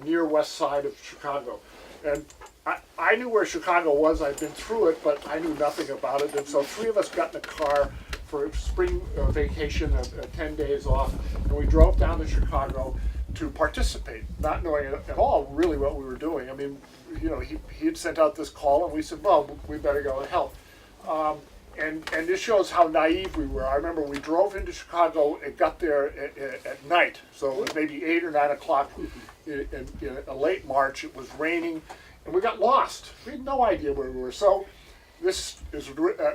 S14: near west side of Chicago, and I knew where Chicago was. I'd been through it, but I knew nothing about it, and so 3 of us got in a car for spring vacation, 10 days off, and we drove down to Chicago to participate, not knowing at all really what we were doing. I mean, you know, he had sent out this call, and we said, well, we better go and help. And this shows how naive we were. I remember we drove into Chicago and got there at night, so it was maybe 8 or 9 o'clock in a late March. It was raining, and we got lost. We had no idea where we were. So this is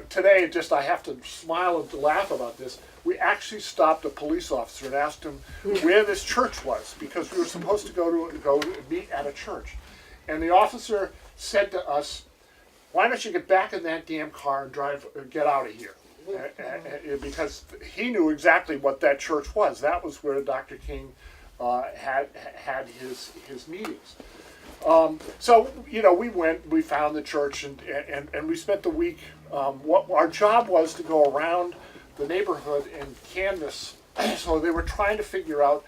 S14: today. Just I have to smile and laugh about this. We actually stopped a police officer and asked him where this church was, because we were supposed to go meet at a church, and the officer said to us, "Why don't you get back in that damn car and get out of here?" Because he knew exactly what that church was. That was where Dr. King had his meetings. So, you know, we found the church, and we spent the week. What our job was to go around the neighborhood and canvass. So they were trying to figure out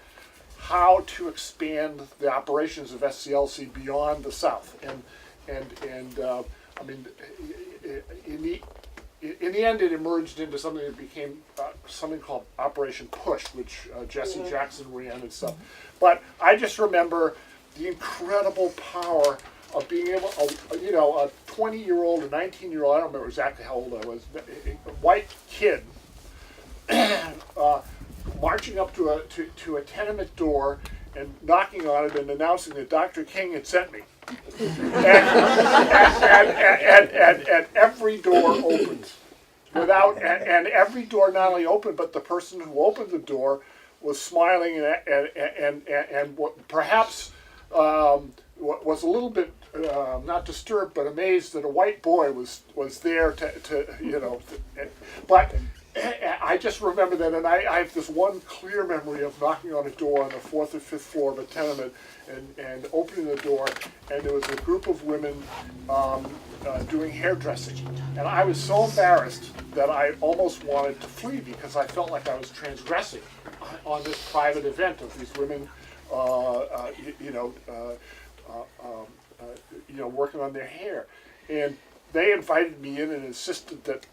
S14: how to expand the operations of SCLC beyond the South, and I mean, in the end, it emerged into something that became something called Operation Push, which Jesse Jackson ran and stuff. But I just remember the incredible power of being able, you know, a 20-year-old, a 19-year-old, I don't remember exactly how old I was, a white kid marching up to a tenement door and knocking on it and announcing that Dr. King had sent me. and every door opened and every door not only opened, but the person who opened the door was smiling and perhaps was a little bit not disturbed but amazed that a white boy was there to you know, but I just remember that, and I have this one clear memory of knocking on a door on the 4th or 5th floor of a tenement and opening the door, and there was a group of women doing hairdressing. And I was so embarrassed that I almost wanted to flee because I felt like I was transgressing on this private event of these women, working on their hair. And they invited me in and insisted that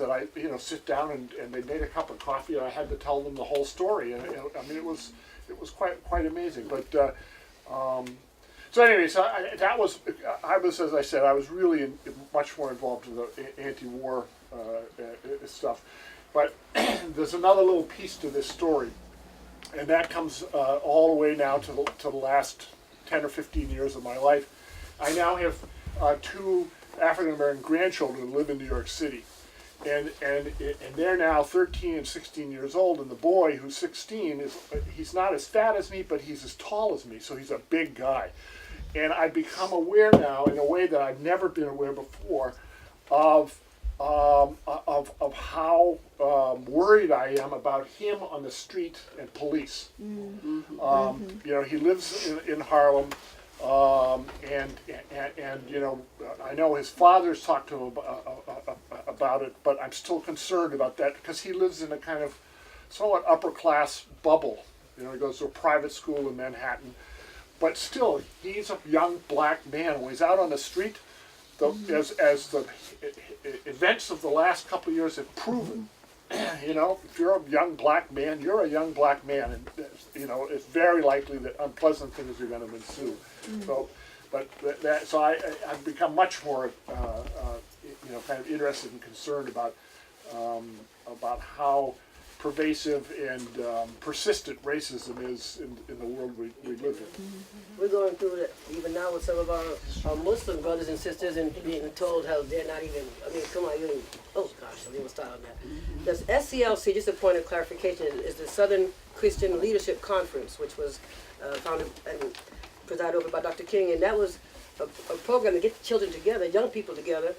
S14: I, you know, sit down, and they made a cup of coffee, and I had to tell them the whole story. And I mean, it was quite amazing. But so anyway, so I was, as I said, I was really much more involved in the anti-war stuff. But there's another little piece to this story, and that comes all the way now to the last 10 or 15 years of my life. I now have 2 African American grandchildren who live in New York City. And they're now 13 and 16 years old, and the boy who's 16 he's not as fat as me, but he's as tall as me, so he's a big guy. And I've become aware now, in a way that I've never been aware before, of how worried I am about him on the street and police. You know, he lives in Harlem. And you know, I know his father's talked to him about it, but I'm still concerned about that because he lives in a kind of somewhat upper class bubble. You know, he goes to a private school in Manhattan, but still, he's a young black man. When he's out on the street, as the events of the last couple of years have proven, you know, if you're a young black man, you're a young black man, and you know, it's very likely that unpleasant things are going to ensue. So, but so I've become much more, you know, kind of interested and concerned about how pervasive and persistent racism is in the world we live in.
S3: We're going through it even now with some of our Muslim brothers and sisters and being told how they're not even, I mean, come on, oh gosh, I didn't start on that. This SCLC, just a point of clarification, is the Southern Christian Leadership Conference, which was founded and presided over by Dr. King, and that was a program to get children together, young people together,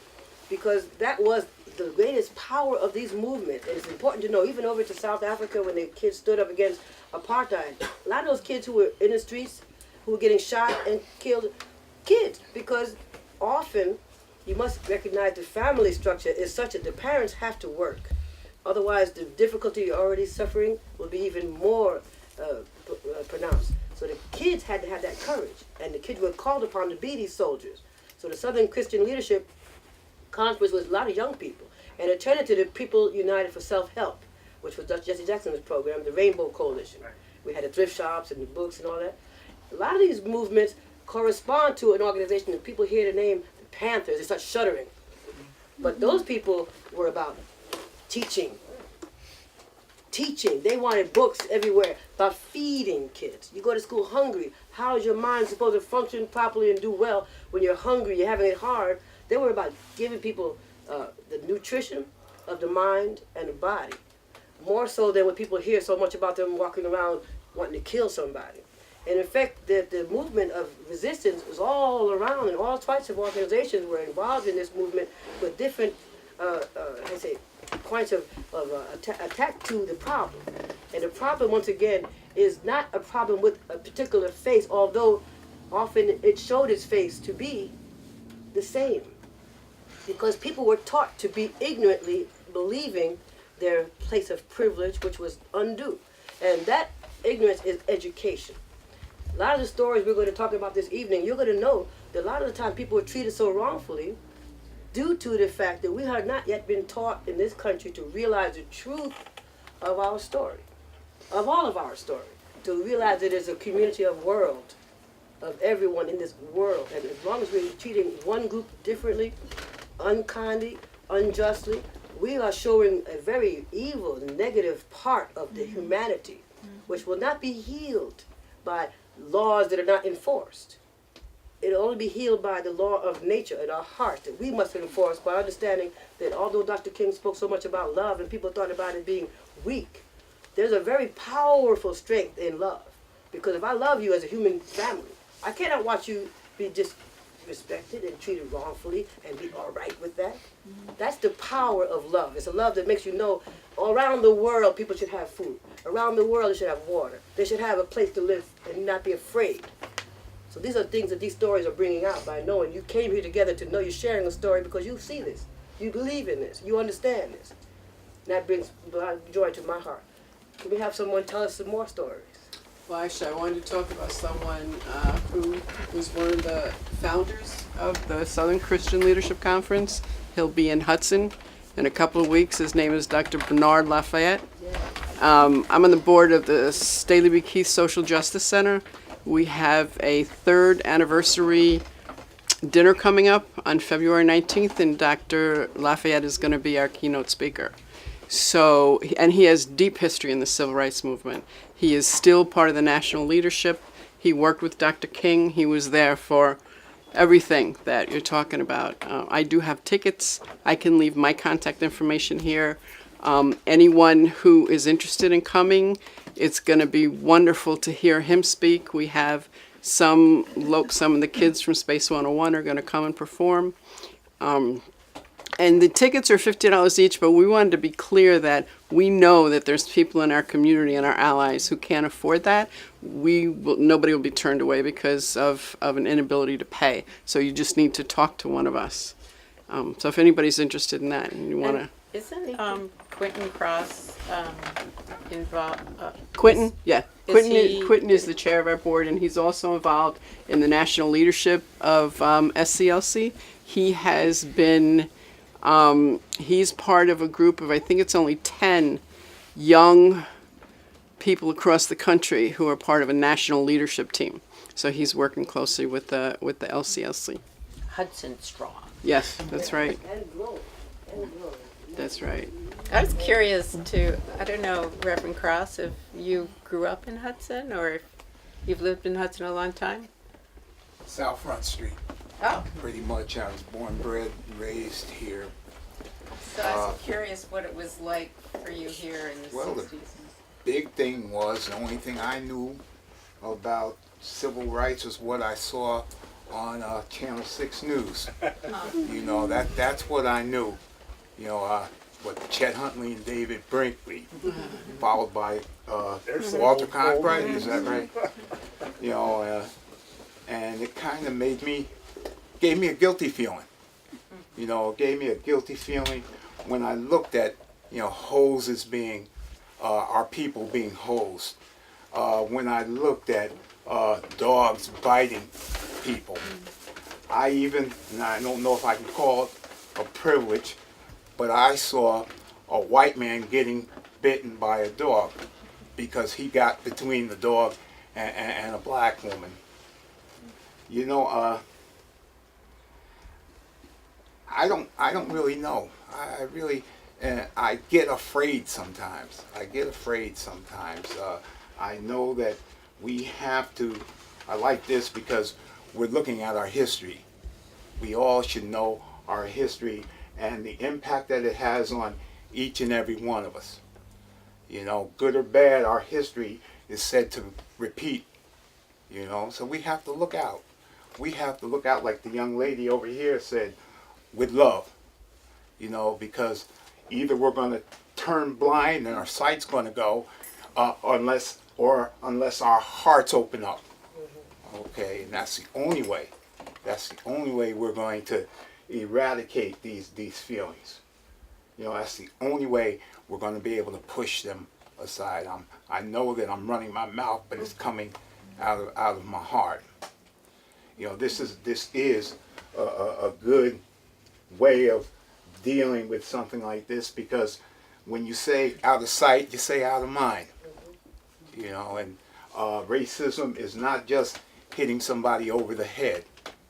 S3: because that was the greatest power of these movements. And it's important to know, even over to South Africa when the kids stood up against apartheid, a lot of those kids who were in the streets, who were getting shot and killed, kids, because often you must recognize the family structure is such that the parents have to work. Otherwise, the difficulty you're already suffering will be even more pronounced. So the kids had to have that courage, and the kids were called upon to be these soldiers. So the Southern Christian Leadership Conference was a lot of young people, and it turned into the People United for Self-Help, which was Jesse Jackson's program, the Rainbow Coalition. We had the thrift shops and the books and all that. A lot of these movements correspond to an organization that people hear the name the Panthers, they start shuddering. But those people were about teaching. They wanted books everywhere about feeding kids. You go to school hungry. How is your mind supposed to function properly and do well when you're hungry, you're having it hard? They were about giving people the nutrition of the mind and the body, more so than when people hear so much about them walking around wanting to kill somebody. And in fact, the movement of resistance was all around, and all types of organizations were involved in this movement with different, points of attack to the problem. And the problem, once again, is not a problem with a particular face, although often it showed its face to be the same. Because people were taught to be ignorantly believing their place of privilege, which was undue. And that ignorance is education. A lot of the stories we're going to talk about this evening, you're going to know that a lot of the time people were treated so wrongfully due to the fact that we have not yet been taught in this country to realize the truth of our story, of all of our story, to realize that there's a community of world, of everyone in this world. And as long as we're treating one group differently, unkindly, unjustly, we are showing a very evil, negative part of the humanity, which will not be healed by laws that are not enforced. It'll only be healed by the law of nature in our heart that we must enforce by understanding that although Dr. King spoke so much about love and people thought about it being weak, there's a very powerful strength in love. Because if I love you as a human family, I cannot watch you be disrespected and treated wrongfully and be all right with that. That's the power of love. It's a love that makes you know around the world people should have food. Around the world they should have water. They should have a place to live and not be afraid. So these are things that these stories are bringing out by knowing you came here together to know you're sharing a story because you see this. You believe in this. You understand this. And that brings joy to my heart. Can we have someone tell us some more stories?
S12: Well, actually, I wanted to talk about someone who was one of the founders of the Southern Christian Leadership Conference. He'll be in Hudson in a couple of weeks. His name is Dr. Bernard Lafayette. I'm on the board of the Staley B. Keith Social Justice Center. We have a 3rd anniversary dinner coming up on February 19th, and Dr. Lafayette is going to be our keynote speaker. So, and he has deep history in the civil rights movement. He is still part of the national leadership. He worked with Dr. King. He was there for everything that you're talking about. I do have tickets. I can leave my contact information here. Anyone who is interested in coming, it's going to be wonderful to hear him speak. We have some of the kids from Space 101 are going to come and perform. And the tickets are $50 each, but we wanted to be clear that we know that there's people in our community and our allies who can't afford that. Nobody will be turned away because of an inability to pay. So you just need to talk to one of us. So if anybody's interested in that and you want to...
S5: Isn't Quentin Cross involved?
S12: Quentin? Yeah.
S5: Is
S12: Quentin is the chair of our board, and he's also involved in the national leadership of SCLC. He has been... he's part of a group of, I think it's only 10 young people across the country who are part of a national leadership team. So he's working closely with the LCLC.
S1: Hudson Strong.
S12: Yes, that's right.
S3: And grow.
S12: That's right.
S5: I was curious to, I don't know, Reverend Cross, if you grew up in Hudson or if you've lived in Hudson a long time?
S4: South Front Street.
S5: Oh.
S4: Pretty much, I was born, bred, and raised here.
S5: So I was curious what it was like for you here in the 60s.
S4: The big thing was, the only thing I knew about civil rights was what I saw on Channel 6 News. You know, that's what I knew. You know, what Chet Huntley and David Brinkley, followed by Walter Cronkite, is that right? You know, and it kind of gave me a guilty feeling. You know, it gave me a guilty feeling when I looked at, you know, hoses being, our people being hosed. When I looked at dogs biting people. And I don't know if I can call it a privilege, but I saw a white man getting bitten by a dog because he got between the dog and a black woman. You know, I don't really know. I get afraid sometimes. I know that we have to. I like this because we're looking at our history. We all should know our history and the impact that it has on each and every one of us. You know, good or bad, our history is said to repeat. You know, so we have to look out. We have to look out, like the young lady over here said, with love. You know, because either we're going to turn blind and our sight's going to go, unless our hearts open up. Okay, and that's the only way. That's the only way we're going to eradicate these feelings. You know, that's the only way we're going to be able to push them aside. I know that I'm running my mouth, but it's coming out of my heart. You know, this is a good way of dealing with something like this, because when you say out of sight, you say out of mind. You know, and racism is not just hitting somebody over the head.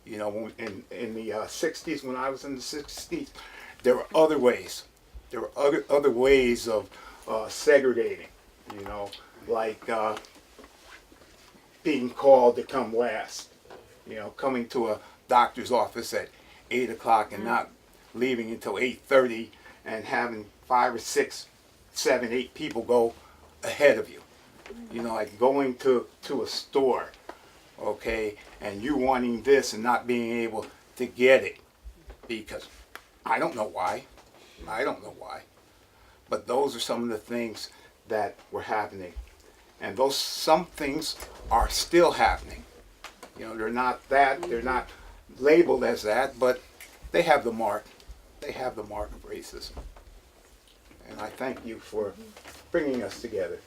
S4: You know, in the 60s, when I was in the 60s, there were other ways. There were other ways of segregating, you know, like being called to come last. You know, coming to a doctor's office at 8 o'clock and not leaving until 8:30 and having 5 or 6, 7, 8 people go ahead of you. You know, like going to a store, okay, and you wanting this and not being able to get it because I don't know why. But those are some of the things that were happening. And some things are still happening. You know, they're not labeled as that, but they have the mark. They have the mark of racism. And I thank you for bringing us together.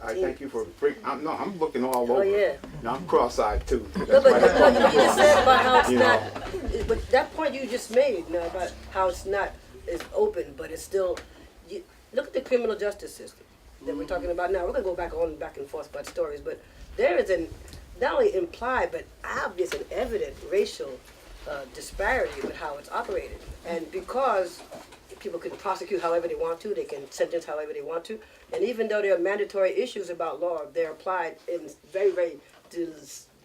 S4: I thank you for I'm looking all over.
S3: Oh yeah.
S4: Now I'm cross-eyed too.
S3: No, but you just said about how it's not. But that point you just made, you know, about how it's not as open, but it's still. Look at the criminal justice system that we're talking about now. We're gonna go back and forth about stories, but there is not only implied but obvious and evident racial disparity with how it's operated, and because people can prosecute however they want to, they can sentence however they want to, and even though there are mandatory issues about law, they're applied in very, very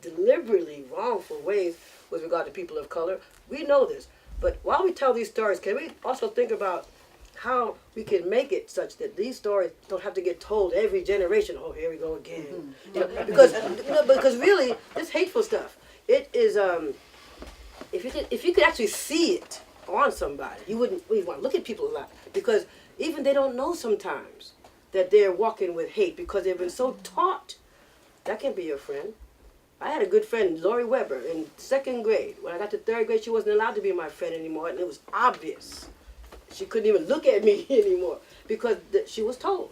S3: deliberately wrongful ways with regard to people of color. We know this. But while we tell these stories, can we also think about how we can make it such that these stories don't have to get told every generation? Oh, here we go again. You know, because really, this hateful stuff, it is, if you could actually see it on somebody, you wouldn't want to look at people a lot, because even they don't know sometimes that they're walking with hate because they've been so taught. That can't be your friend. I had a good friend, Lori Weber, in 2nd grade. When I got to 3rd grade, she wasn't allowed to be my friend anymore, and it was obvious. She couldn't even look at me anymore because she was told,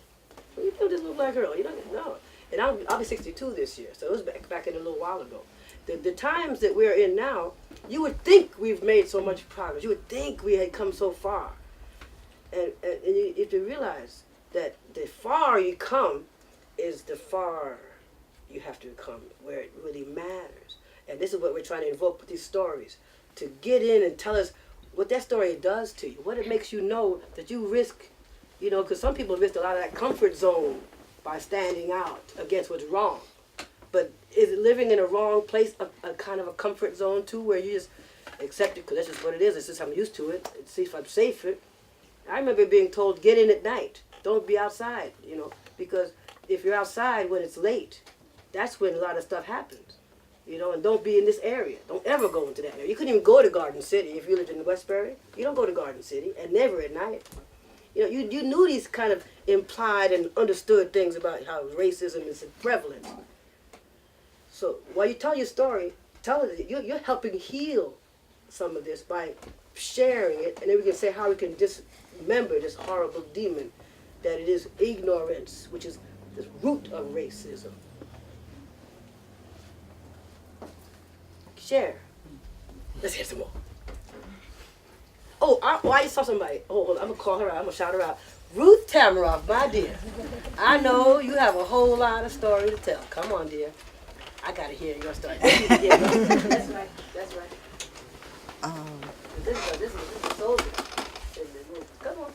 S3: "What are you doing with this little black girl? You don't know." And I'll be 62 this year, so it was back in a little while ago. The times that we're in now, you would think we've made so much progress. You would think we had come so far. And you have to realize that the far you come is the far you have to come, where it really matters. And this is what we're trying to invoke with these stories, to get in and tell us what that story does to you, what it makes you know that you risk, because some people risk a lot of that comfort zone by standing out against what's wrong. But is it living in a wrong place a kind of a comfort zone too, where you just accept it because that's just what it is, it's just I'm used to it, it's safe, I'm safer. I remember being told, get in at night, don't be outside, because if you're outside when it's late, that's when a lot of stuff happens, and don't be in this area. Don't ever go into that area. You couldn't even go to Garden City if you lived in Westbury. You don't go to Garden City, and never at night. You knew these kind of implied and understood things about how racism is prevalent. So while you tell your story, tell it, you're helping heal some of this by sharing it, and then we can say how we can dismember this horrible demon that it is ignorance, which is the root of racism. Share. Let's hear some more. Oh, I saw somebody. Oh, hold on. I'm going to call her out. I'm going to shout her out. Ruth Tamaroff, my dear. I know you have a whole lot of story to tell. Come on, dear. I got to hear your story. That's right. That's right. This is a soldier. Come on.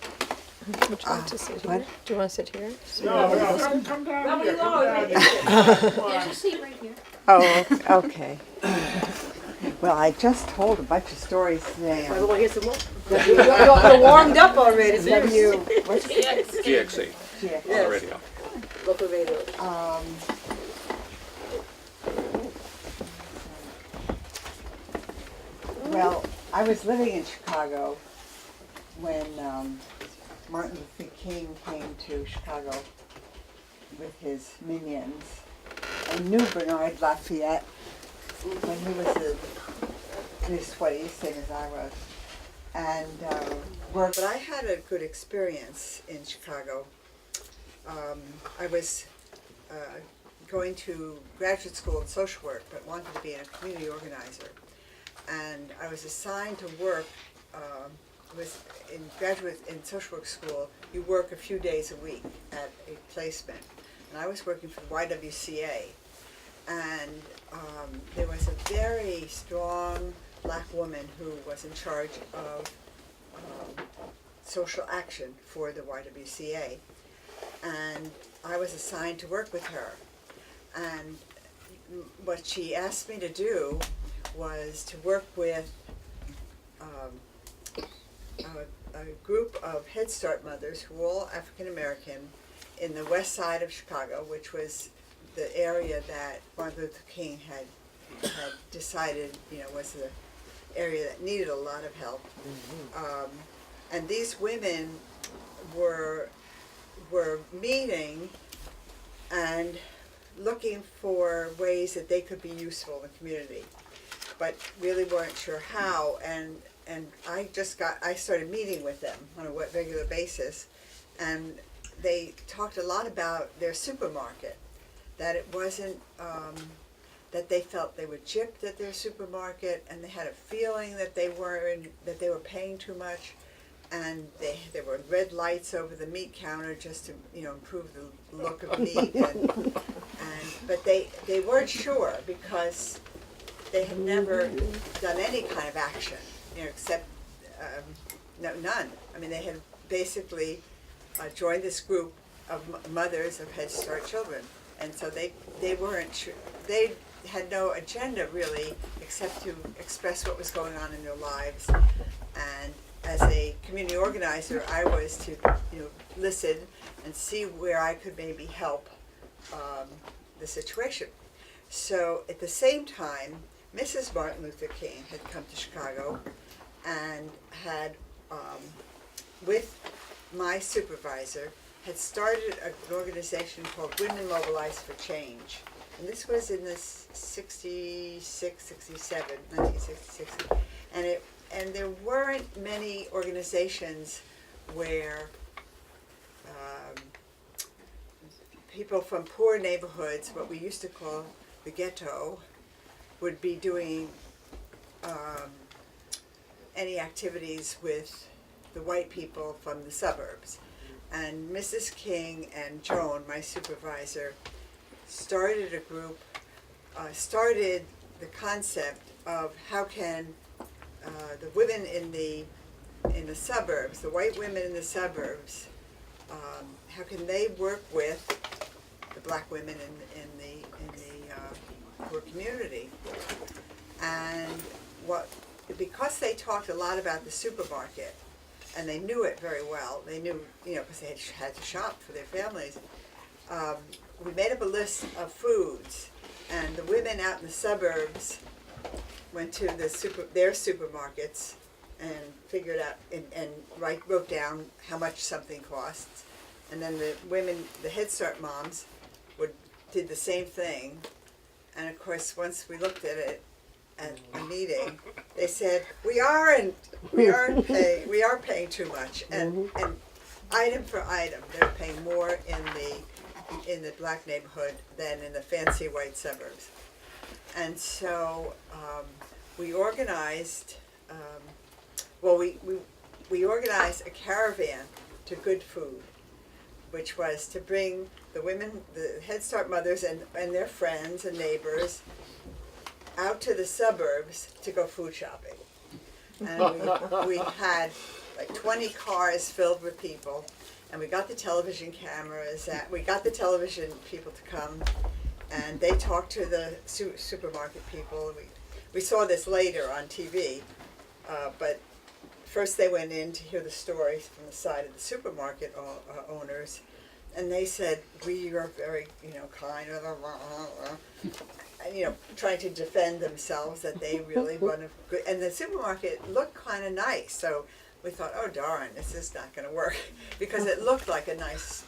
S1: Would you like to sit here? Do you want to sit here?
S14: No, come down here.
S2: There's a seat right here.
S15: Oh, okay. Well, I just told a bunch of stories today.
S3: I want to hear some more. You're warmed up already.
S15: What's
S7: GXC.
S15: Yeah.
S7: On the radio.
S3: Local radio.
S15: Well, I was living in Chicago when Martin Luther King came to Chicago with his minions. I knew Bernard Lafayette when he was in his 20s, same as I was, and worked. But I had a good experience in Chicago. I was going to graduate school in social work, but wanted to be a community organizer. And I was assigned to work, in social work school, you work a few days a week at a placement. And I was working for the YWCA. And there was a very strong black woman who was in charge of social action for the YWCA. And I was assigned to work with her. And what she asked me to do was to work with a group of Head Start mothers who were all African American in the west side of Chicago, which was the area that Martin Luther King had decided, was the area that needed a lot of help. And these women were meeting and looking for ways that they could be useful in the community, but really weren't sure how. And I started meeting with them on a regular basis, and they talked a lot about their supermarket, that it wasn't, that they felt they were gypped at their supermarket, and they had a feeling that they were paying too much, and there were red lights over the meat counter just to improve the look of meat, but they weren't sure because they had never done any kind of action, except none. I mean, they had basically joined this group of mothers of Head Start children, and so they weren't sure. They had no agenda really, except to express what was going on in their lives. And as a community organizer, I was to, listen and see where I could maybe help the situation. So at the same time, Mrs. Martin Luther King had come to Chicago and had, with my supervisor, had started an organization called Women Mobilized for Change. And this was in the 1966. And there weren't many organizations where people from poor neighborhoods, what we used to call the ghetto, would be doing any activities with the white people from the suburbs. And Mrs. King and Joan, my supervisor, started a group, started the concept of how can the women in the suburbs, the white women in the suburbs, how can they work with the black women in the poor community? And because they talked a lot about the supermarket, and they knew it very well, they knew, because they had to shop for their families, we made up a list of foods, and the women out in the suburbs went to their supermarkets and figured out and wrote down how much something costs, and then the women, the Head Start moms, did the same thing. And of course, once we looked at it at a meeting, they said we are paying too much, and item for item, they're paying more in the black neighborhood than in the fancy white suburbs. And so we organized, we organized a caravan to Good Food, which was to bring the women, the Head Start mothers and their friends and neighbors out to the suburbs to go food shopping. And we had like 20 cars filled with people, and we got the television cameras, we got the television people to come, and they talked to the supermarket people. We saw this later on TV, but first they went in to hear the stories from the side of the supermarket owners, and they said, we are very, kind, trying to defend themselves that they really want to, and the supermarket looked kind of nice, so we thought, oh darn, this is not going to work, because it looked like a nice,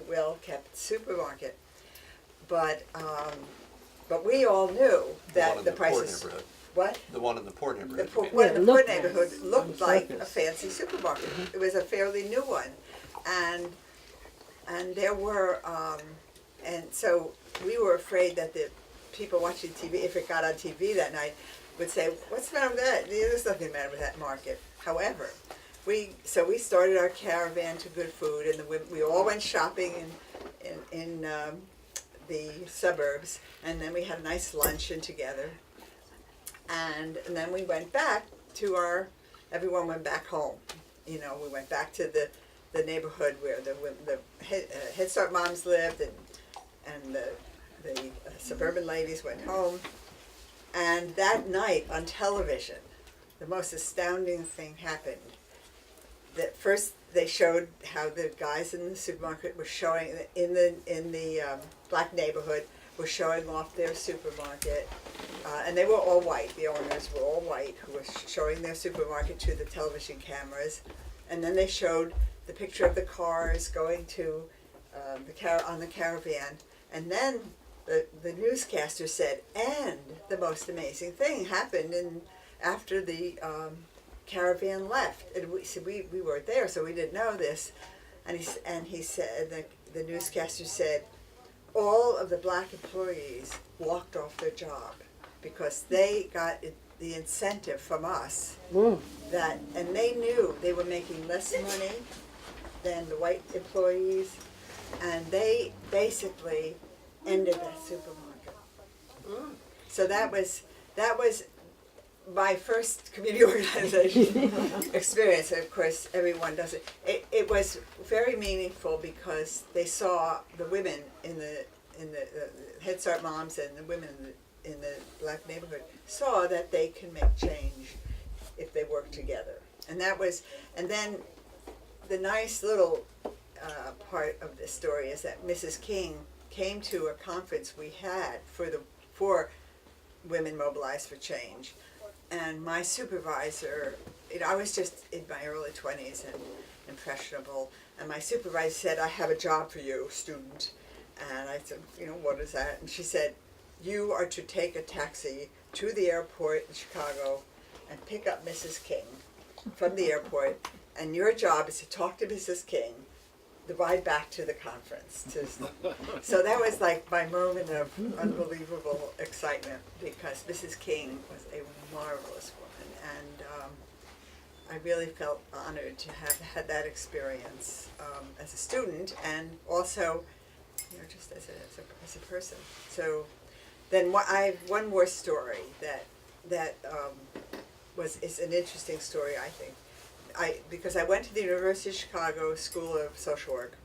S15: well-kept supermarket. But we all knew that the prices. What?
S7: The one in the poor neighborhood.
S15: The one in the poor neighborhood looked like a fancy supermarket. It was a fairly new one, and there were, and so we were afraid that the people watching TV, if it got on TV that night, would say, "What's the matter with that? There's nothing the matter with that market." However, we started our caravan to Good Food, and we all went shopping in the suburbs, and then we had a nice luncheon together. And then we went back to everyone went back home. We went back to the neighborhood where the Head Start moms lived, and the suburban ladies went home. And that night on television, the most astounding thing happened. That first they showed how the guys in the supermarket were showing, in the black neighborhood, were showing off their supermarket. And they were all white, the owners were all white, who were showing their supermarket to the television cameras. And then they showed the picture of the cars going to on the caravan. And then the newscaster said, and the most amazing thing happened after the caravan left. And we weren't there, so we didn't know this. And he said, the newscaster said, all of the black employees walked off their job because they got the incentive from us and they knew they were making less money than the white employees, and they basically ended that supermarket. So that was my first community organization experience. Of course, everyone does it. It was very meaningful because they saw the women in the Head Start moms and the women in the black neighborhood saw that they can make change if they work together. And that was, and then the nice little part of this story is that Mrs. King came to a conference we had for Women Mobilized for Change. And my supervisor, I was just in my early 20s and impressionable, and my supervisor said, I have a job for you, student. And I said, what is that? And she said, you are to take a taxi to the airport in Chicago and pick up Mrs. King from the airport, and your job is to talk to Mrs. King the ride back to the conference. So that was like my moment of unbelievable excitement, because Mrs. King was a marvelous woman, and I really felt honored to have had that experience as a student, and also, just as a person. So then I have one more story that is an interesting story, I think. Because I went to the University of Chicago School of Social Work,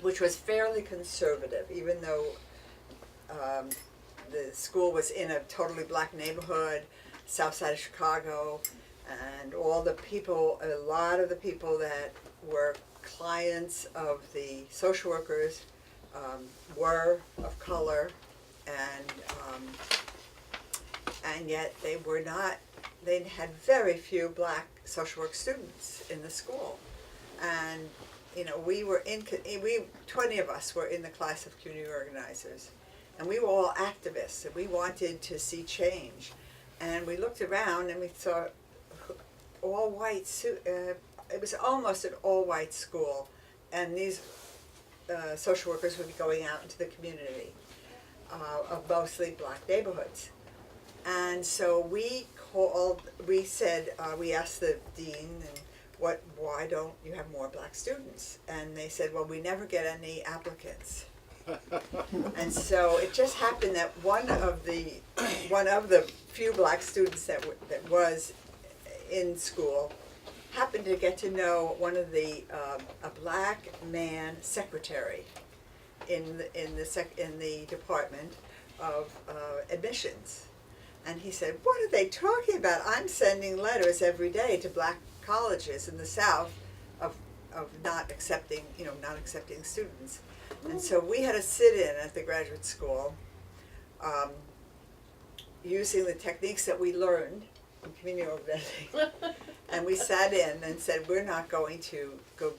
S15: which was fairly conservative, even though the school was in a totally black neighborhood, south side of Chicago, and a lot of the people that were clients of the social workers were of color, and yet they had very few black social work students in the school. And we 20 of us were in the class of community organizers, and we were all activists, and we wanted to see change. And we looked around and we saw all white, it was almost an all white school, and these social workers would be going out into the community of mostly black neighborhoods. And so we asked the dean, why don't you have more black students? And they said, well, we never get any applicants. And so it just happened that one of the few black students that was in school happened to get to know one of a black man secretary in the department of admissions. And he said, what are they talking about? I'm sending letters every day to black colleges in the South of not accepting students. And so we had a sit-in at the graduate school using the techniques that we learned in community organizing. And we sat in and said, we're not going to go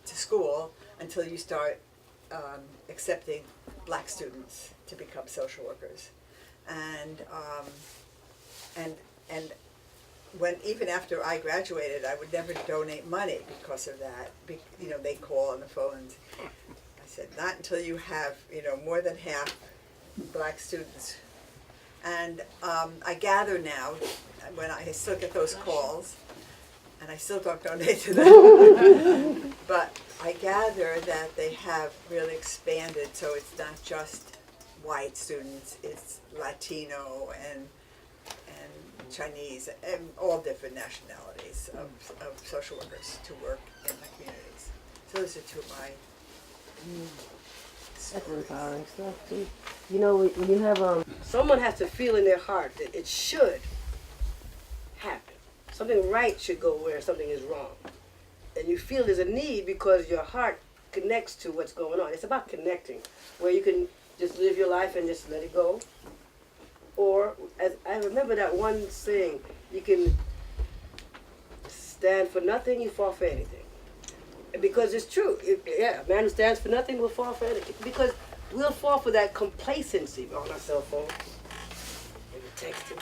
S15: to school until you start accepting black students to become social workers. And when even after I graduated, I would never donate money because of that. They call on the phones. I said, not until you have more than half black students. And I gather now, when I still get those calls, and I still don't donate to them, but I gather that they have really expanded, so it's not just white students, it's Latino and Chinese, and all different nationalities of social workers to work in the communities. So those are two of my
S16: That's empowering stuff too. When you have
S3: someone has to feel in their heart that it should happen. Something right should go where something is wrong. And you feel there's a need because your heart connects to what's going on. It's about connecting, where you can just live your life and just let it go. Or, as I remember that one saying, you can stand for nothing, you fall for anything. Because it's true. A man who stands for nothing will fall for anything. Because we'll fall for that complacency. We're on our cell phone, and we're texting,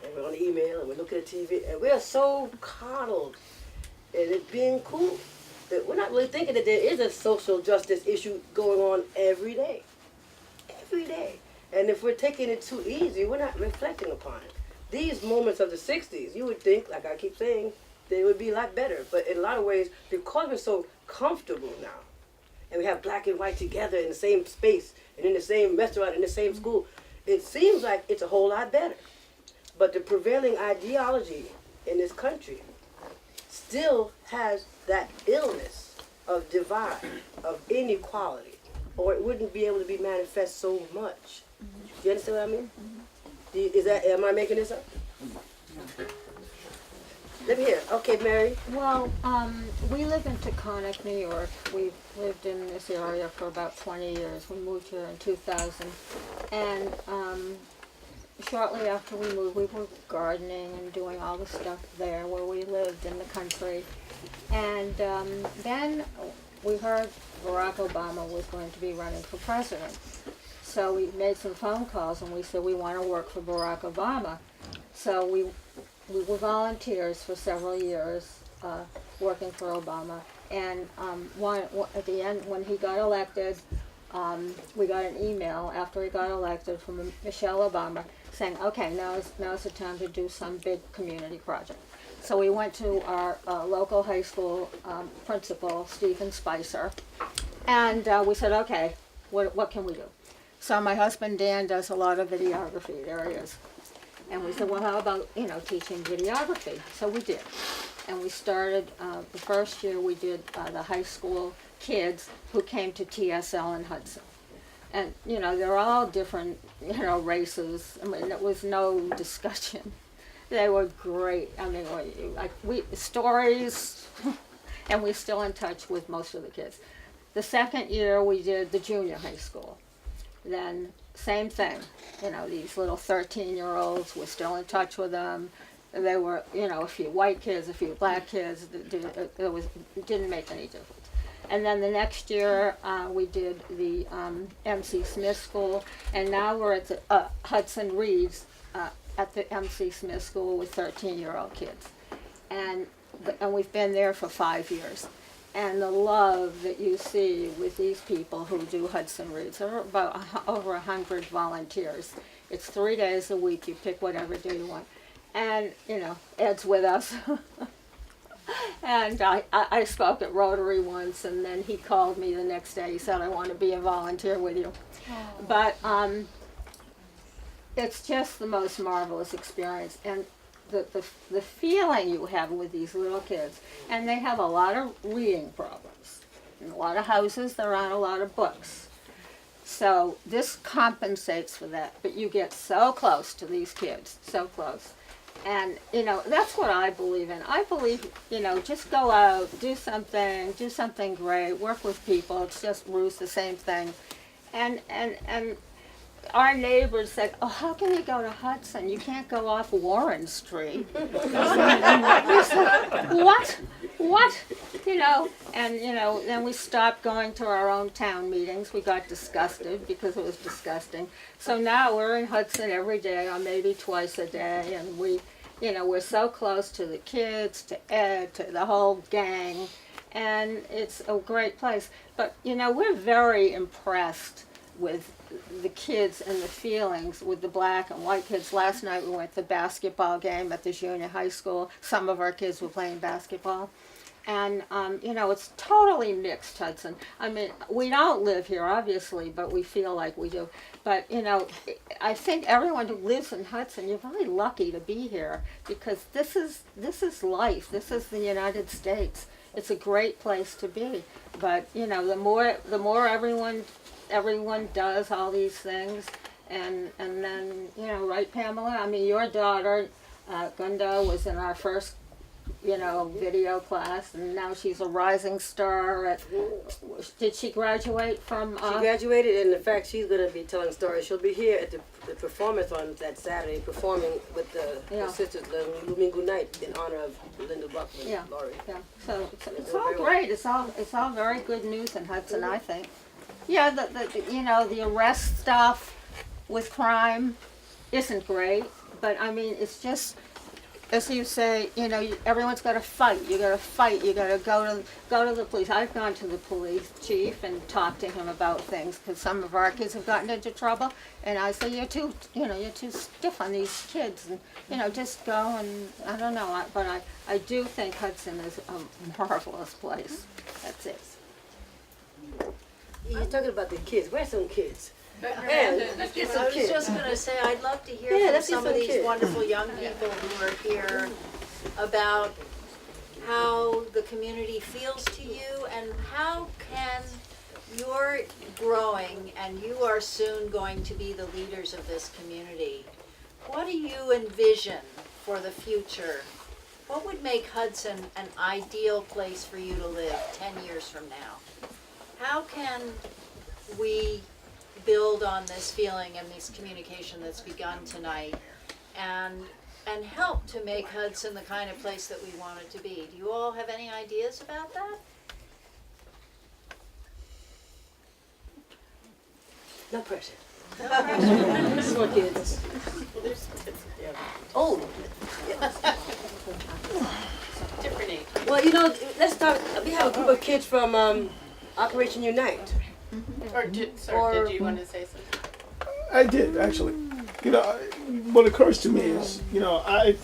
S3: and we're on email, and we're looking at TV, and we're so coddled in it being cool that we're not really thinking that there is a social justice issue going on every day. Every day. And if we're taking it too easy, we're not reflecting upon it. These moments of the 60s, you would think, like I keep saying, they would be a lot better. But in a lot of ways, because we're so comfortable now, and we have black and white together in the same space, and in the same restaurant, in the same school, it seems like it's a whole lot better. But the prevailing ideology in this country still has that illness of divide, of inequality, or it wouldn't be able to be manifest so much. Do you understand what I mean? Is that, am I making this up? Let me hear. Okay, Mary.
S1: Well, we live in Taconic, New York. We've lived in this area for about 20 years. We moved here in 2000. And shortly after we moved, we were gardening and doing all the stuff there where we lived in the country. And then we heard Barack Obama was going to be running for president. So we made some phone calls and we said we want to work for Barack Obama. So we were volunteers for several years working for Obama. And at the end, when he got elected, we got an email after he got elected from Michelle Obama saying, okay, now's the time to do some big community project. So we went to our local high school principal, Stephen Spicer, and we said, okay, what can we do? So my husband Dan does a lot of videography, there he is. And we said, well, how about, teaching videography? So we did. And we started, the first year we did the high school kids who came to TSL in Hudson. And, they're all different, races. I mean, there was no discussion. They were great. I mean, stories, and we're still in touch with most of the kids. The second year we did the junior high school. Then same thing, these little 13-year-olds, we're still in touch with them. There were, a few white kids, a few black kids. It didn't make any difference. And then the next year we did the MC Smith School, and now we're at the Hudson Reeves at the MC Smith School with 13-year-old kids. And we've been there for 5 years. And the love that you see with these people who do Hudson Reeves, there are about over 100 volunteers. It's 3 days a week, you pick whatever day you want. And, Ed's with us. And I spoke at Rotary once, and then he called me the next day. He said, I want to be a volunteer with you. Oh. But it's just the most marvelous experience. And the feeling you have with these little kids, and they have a lot of reading problems. In a lot of houses, there aren't a lot of books. So this compensates for that, but you get so close to these kids, so close. And, that's what I believe in. I believe, just go out, do something great, work with people. It's just Ruth, the same thing. And our neighbors said, oh, how can you go to Hudson? You can't go off Warren Street. We said, what? And, then we stopped going to our own town meetings. We got disgusted because it was disgusting. So now we're in Hudson every day, or maybe twice a day, and we're so close to the kids, to Ed, to the whole gang, and it's a great place. But, we're very impressed with the kids and the feelings with the black and white kids. Last night we went to the basketball game at the junior high school. Some of our kids were playing basketball. And, it's totally mixed, Hudson. I mean, we don't live here, obviously, but we feel like we do. But, I think everyone who lives in Hudson, you're very lucky to be here, because this is life. This is the United States. It's a great place to be. But, the more everyone does all these things, and then, right, Pamela? I mean, your daughter, Gunda, was in our first, video class, and now she's a rising star. Did she graduate from?
S3: She graduated, and in fact, she's going to be telling stories. She'll be here at the performance on that Saturday, performing with the sisters, the Lumingu Night, in honor of Linda Buckman.
S1: Yeah,
S3: Laurie.
S1: yeah. So it's all great. It's all very good news in Hudson, I think. Yeah, the arrest stuff with crime isn't great, but I mean, it's just, as you say, everyone's got to fight. You got to fight. You got to go to the police. I've gone to the police chief and talked to him about things, because some of our kids have gotten into trouble, and I say, you're too stiff on these kids, and just go. And I don't know, but I do think Hudson is a marvelous place. That's it.
S3: You're talking about the kids. Where's some kids?
S2: Let's get some kids. I was just going to say, I'd love to hear from some of these kids. Wonderful young people who are here about how the community feels to you, and how can you're growing and you are soon going to be the leaders of this community. what do you envision for the future? What would make Hudson an ideal place for you to live 10 years from now? How can we build on this feeling and this communication that's begun tonight and help to make Hudson the kind of place that we want it to be? Do you all have any ideas about that?
S16: No pressure.
S3: Small kids.
S16: Oh,
S5: Different age.
S16: well, you know, let's start. We have a group of kids from Operation Unite.
S5: Or did you want to say something?
S17: I did actually. You know, what occurs to me is, you know, a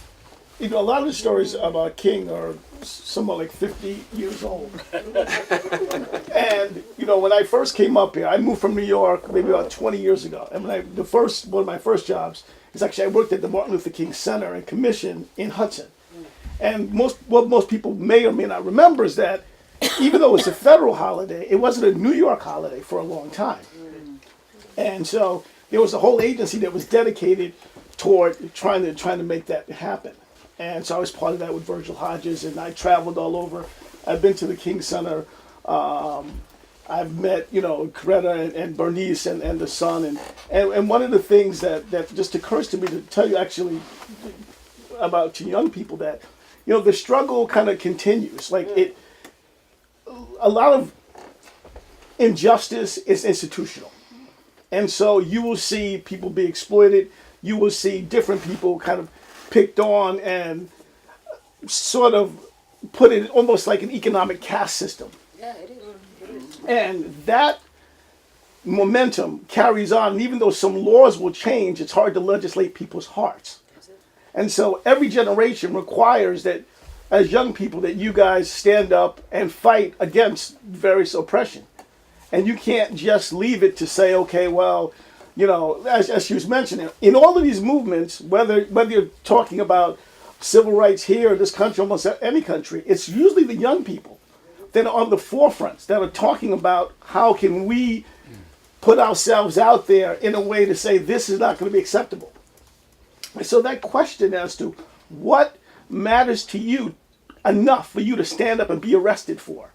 S17: lot of the stories about King are somewhat like 50 years old. And you know, when I first came up here, I moved from New York maybe about 20 years ago. And one of my first jobs is actually I worked at the Martin Luther King Center and Commission in Hudson. And what most people may or may not remember is that even though it's a federal holiday, it wasn't a New York holiday for a long time. And so there was a whole agency that was dedicated toward trying to make that happen. And so I was part of that with Virgil Hodges, and I traveled all over. I've been to the King Center. I've met, you know, Coretta and Bernice and the son. And one of the things that just occurs to me to tell you actually about to young people that, you know, the struggle kind of continues. Like a lot of injustice is institutional. And so you will see people be exploited. You will see different people kind of picked on and sort of put in almost like an economic caste system.
S15: Yeah, it is.
S17: And that momentum carries on. And even though some laws will change, it's hard to legislate people's hearts. And so every generation requires that as young people that you guys stand up and fight against various oppression. And you can't just leave it to say, okay, well, you know, as she was mentioning, in all of these movements, whether you're talking about civil rights here in this country, almost any country, it's usually the young people that are on the forefronts, that are talking about how can we put ourselves out there in a way to say this is not going to be acceptable. And so that question as to what matters to you enough for you to stand up and be arrested for.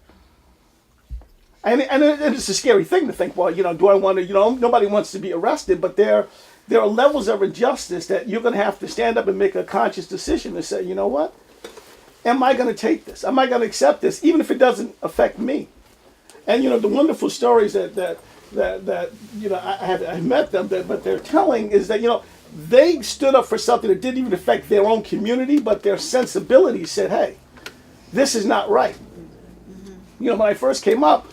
S17: And it's a scary thing to think, well, you know, do I want to, you know, nobody wants to be arrested, but there are levels of injustice that you're going to have to stand up and make a conscious decision to say, you know what, am I going to take this? Am I going to accept this, even if it doesn't affect me? And, you know, the wonderful stories that you know, I met them, but they're telling is that, you know, they stood up for something that didn't even affect their own community, but their sensibilities said, hey, this is not right. You know, when I first came up,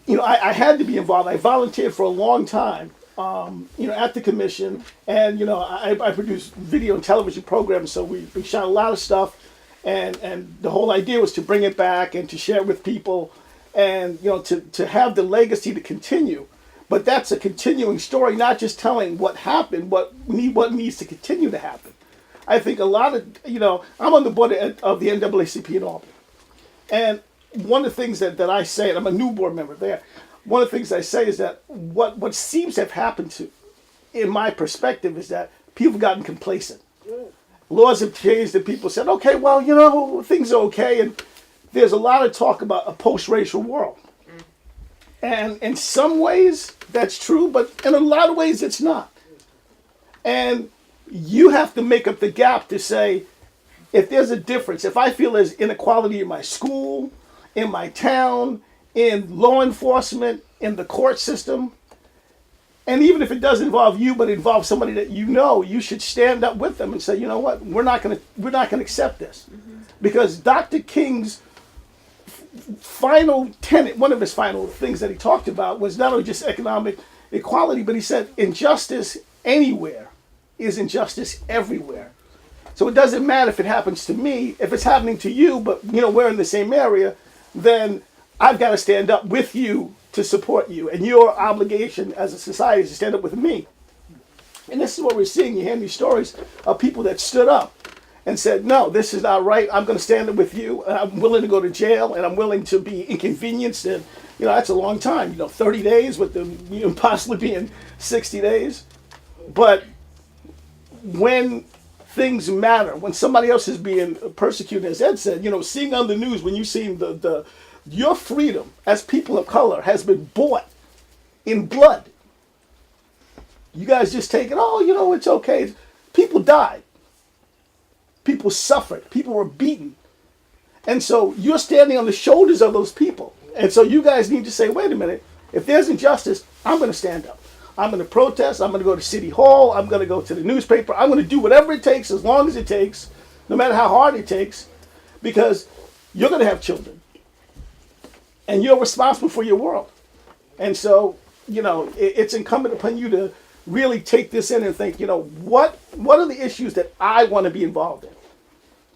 S17: you know, I had to be involved. I volunteered for a long time, you know, at the commission. And, you know, I produced video and television programs, so we shot a lot of stuff. And the whole idea was to bring it back and to share it with people and, you know, to have the legacy to continue. But that's a continuing story, not just telling what happened, what needs to continue to happen. I think a lot of, you know, I'm on the board of the NAACP in Albany. And one of the things that I say, and I'm a new board member there, one of the things I say is that what seems to have happened to, in my perspective, is that people have gotten complacent. Laws have changed and people said, okay, well, you know, things are okay. And there's a lot of talk about a post-racial world. And in some ways, that's true, but in a lot of ways, it's not. And you have to make up the gap to say, if there's a difference, if I feel there's inequality in my school, in my town, in law enforcement, in the court system, and even if it does involve you, but it involves somebody that you know, you should stand up with them and say, you know what, we're not going to accept this, because Dr. King's final tenet, one of his final things that he talked about was not only just economic equality, but he said injustice anywhere is injustice everywhere. So it doesn't matter if it happens to me, if it's happening to you, but you know we're in the same area, then I've got to stand up with you to support you, and your obligation as a society is to stand up with me. And this is what we're seeing. You hear these stories of people that stood up and said, no, this is not right. I'm going to stand up with you. And I'm willing to go to jail, and I'm willing to be inconvenienced. And, you know, that's a long time, you know, 30 days with them, you know, possibly being 60 days. But when things matter, when somebody else is being persecuted, as Ed said, seeing on the news, when you see your freedom as people of color has been bought in blood. You guys just take it, it's okay. People died. People suffered. People were beaten. And so you're standing on the shoulders of those people. And so you guys need to say, wait a minute, if there's injustice, I'm going to stand up. I'm going to protest. I'm going to go to City Hall. I'm going to go to the newspaper. I'm going to do whatever it takes, as long as it takes, no matter how hard it takes, because you're going to have children. And you're responsible for your world. And so, it's incumbent upon you to really take this in and think, what are the issues that I want to be involved in?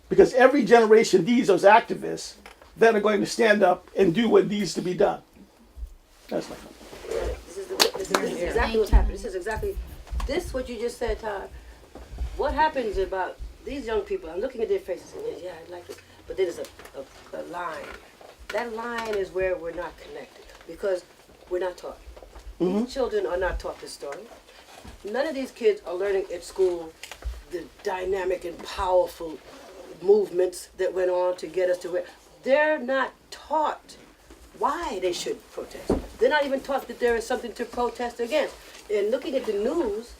S17: Because every generation needs those activists that are going to stand up and do what needs to be done. That's my comment.
S16: This is exactly what's happening. This is exactly what you just said, Todd. What happens about these young people? I'm looking at their faces and yeah, I like it. But there's a line. That line is where we're not connected because we're not taught. These children are not taught this story. None of these kids are learning at school the dynamic and powerful movements that went on to get us to where they're not taught why they should protest. They're not even taught that there is something to protest against. And looking at the news,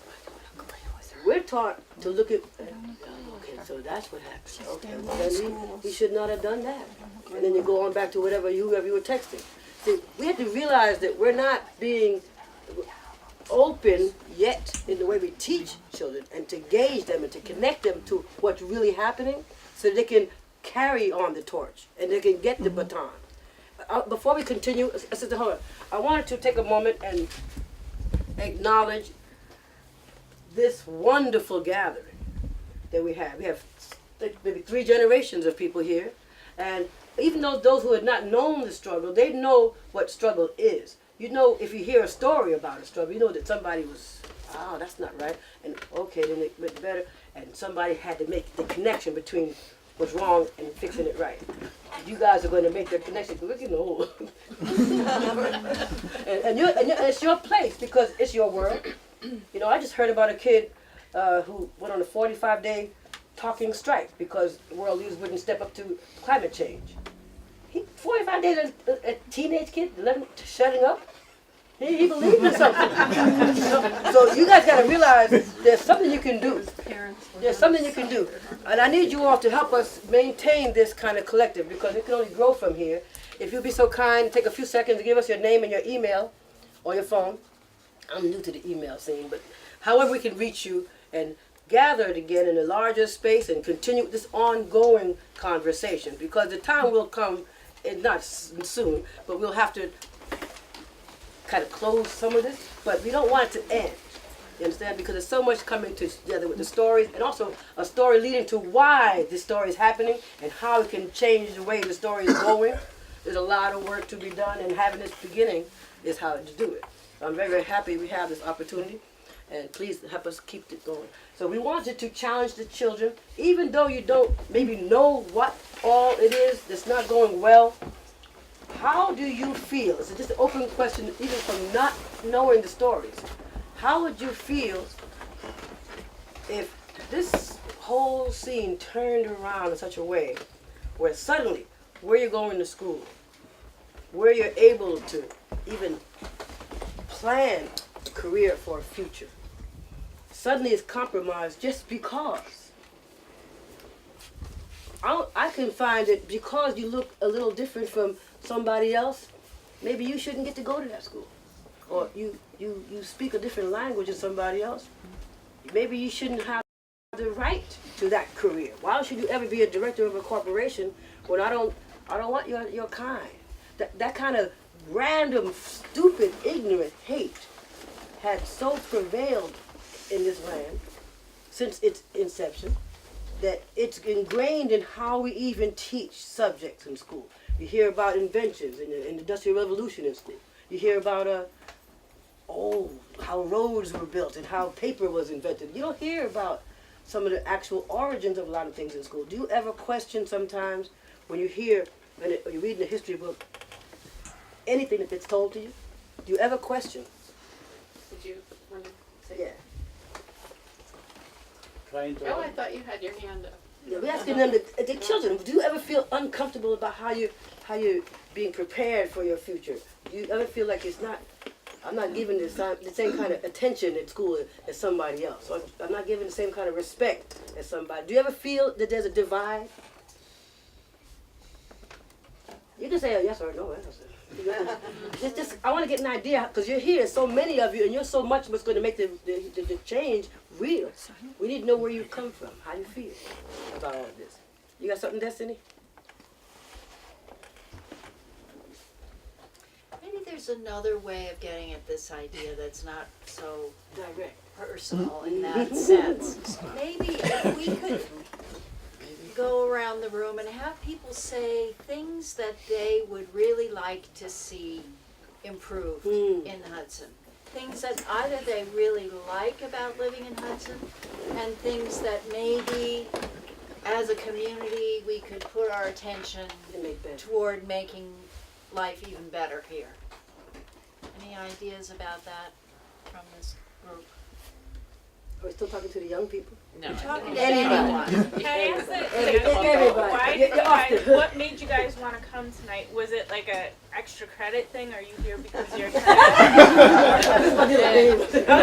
S16: we're taught to look at, okay, so that's what happened. Okay, well, then we should not have done that. And then you go on back to whoever you were texting. See, we have to realize that we're not being open yet in the way we teach children and to gauge them and to connect them to what's really happening so they can carry on the torch and they can get the baton. Before we continue, Sister Helen, I wanted to take a moment and acknowledge this wonderful gathering that we have. We have maybe 3 generations of people here, and even those who had not known the struggle, they know what struggle is. If you hear a story about a struggle, you know that somebody was, that's not right, and okay, then it went better, and somebody had to make the connection between what's wrong and fixing it right. You guys are going to make that connection because we're getting old. and it's your place because it's your world. I just heard about a kid who went on a 45-day talking strike because world leaders wouldn't step up to climate change. 45 days, a teenage kid, shutting up? He believed in something. So you guys got to realize there's something you can do. There's something you can do. And I need you all to help us maintain this kind of collective because it can only grow from here. If you'll be so kind, take a few seconds to give us your name and your email or your phone. I'm new to the email scene, but however we can reach you and gather it again in a larger space and continue this ongoing conversation because the time will come, not soon, but we'll have to kind of close some of this, but we don't want it to end. You understand? Because there's so much coming together with the stories and also a story leading to why this story is happening and how it can change the way the story is going. There's a lot of work to be done and having this beginning is how to do it. I'm very, very happy we have this opportunity and please help us keep it going. So we wanted to challenge the children, even though you don't maybe know what all it is that's not going well. How do you feel? It's just an open question, even from not knowing the stories. How would you feel if this whole scene turned around in such a way where suddenly, where you're going to school, where you're able to even plan a career for a future, suddenly is compromised just because? I can find that because you look a little different from somebody else, maybe you shouldn't get to go to that school. Or you speak a different language than somebody else. Maybe you shouldn't have the right to that career. Why should you ever be a director of a corporation when I don't want your kind? That kind of random, stupid, ignorant hate had so prevailed in this land since its inception that it's ingrained in how we even teach subjects in school. You hear about inventions in the Industrial Revolution in school. You hear about how roads were built and how paper was invented. You don't hear about some of the actual origins of a lot of things in school. Do you ever question sometimes when you hear, or you're reading a history book, anything that's told to you? Do you ever question?
S5: Did you want to say?
S16: Yeah.
S8: Could I interrupt?
S5: Oh, I thought you had your hand up.
S16: Yeah, we're asking them, the children, do you ever feel uncomfortable about how you're being prepared for your future? Do you ever feel like I'm not giving the same kind of attention at school as somebody else, or I'm not giving the same kind of respect as somebody? Do you ever feel that there's a divide? You can say a yes or a no answer. Just, I want to get an idea, because you're here, so many of you, and you're so much what's going to make the change real. We need to know where you come from, how you feel about all of this. You got something, Destiny?
S2: Maybe there's another way of getting at this idea that's not so
S16: direct,
S2: personal in that sense. Maybe if we could go around the room and have people say things that they would really like to see improved in Hudson. Things that either they really like about living in Hudson, and things that maybe as a community we could put our attention toward making life even better here. Any ideas about that from this group?
S16: Are we still talking to the young people?
S2: No.
S16: We're talking
S2: to
S16: anyone.
S18: Can I ask
S16: Everybody.
S18: why
S16: You're
S18: did you
S16: off
S18: guys,
S16: the-
S18: what made you guys want to come tonight? Was it like a extra credit thing? Are you here because you're I'm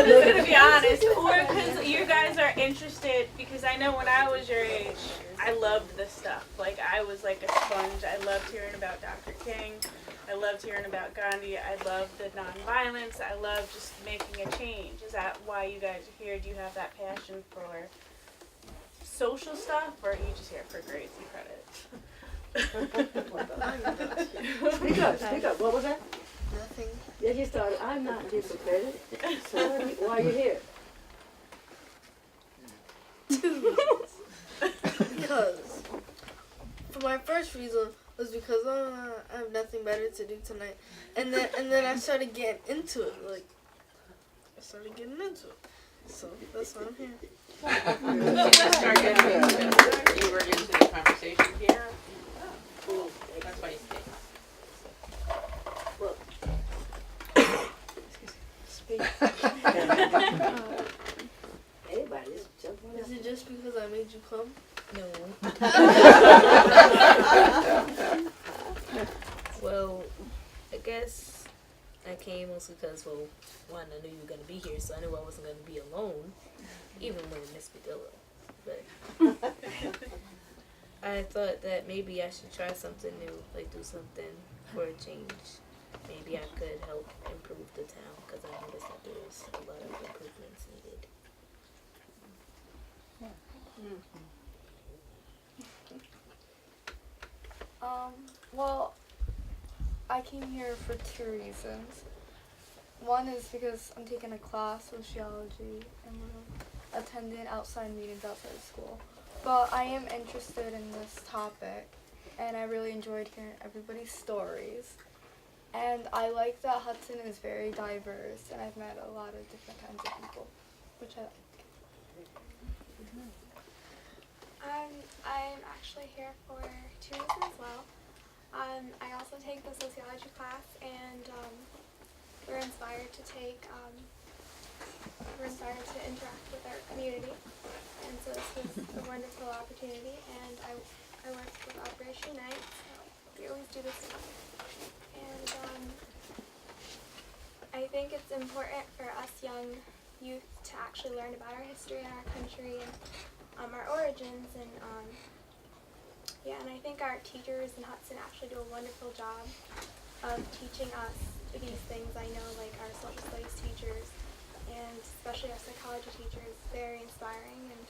S18: just gonna be honest, or because you guys are interested, because I know when I was your age, I loved this stuff. Like, I was like a sponge. I loved hearing about Dr. King. I loved hearing about Gandhi. I loved the nonviolence. I loved just making a change. Is that why you guys are here? Do you have that passion for social stuff, or are you just here for grades and credit?
S16: Speak up. What was that?
S18: Nothing.
S16: Yeah, you started. I'm not here for credit. So why are you here?
S19: Because for my first reason was because I have nothing better to do tonight, and then I started getting into it. So that's why I'm here.
S5: Start getting into it. You were into the conversation here. Cool. That's why you stayed.
S16: Anybody, just jump on
S19: Is it just because I made you come?
S13: No. Well, I guess I came mostly because, well, one, I knew you were going to be here, so I knew I wasn't going to be alone, even with Miss Padilla. But I thought that maybe I should try something new, like do something for a change. Maybe I could help improve the town, because I noticed that there's a lot of improvements needed.
S20: Well, I came here for two reasons. One is because I'm taking a class, sociology, and we're attending outside meetings outside of school. But I am interested in this topic, and I really enjoyed hearing everybody's stories. And I like that Hudson is very diverse, and I've met a lot of different kinds of people, which I like.
S21: I'm actually here for two reasons as well. I also take the sociology class, and we're inspired to interact with our community, and so this was a wonderful opportunity. And I work with Operation Unite, so we always do this together. And I think it's important for us young youth to actually learn about our history and our country and our origins, and and I think our teachers in Hudson actually do a wonderful job of teaching us these things. I know, like, our social studies teachers and especially our psychology teachers, very inspiring, and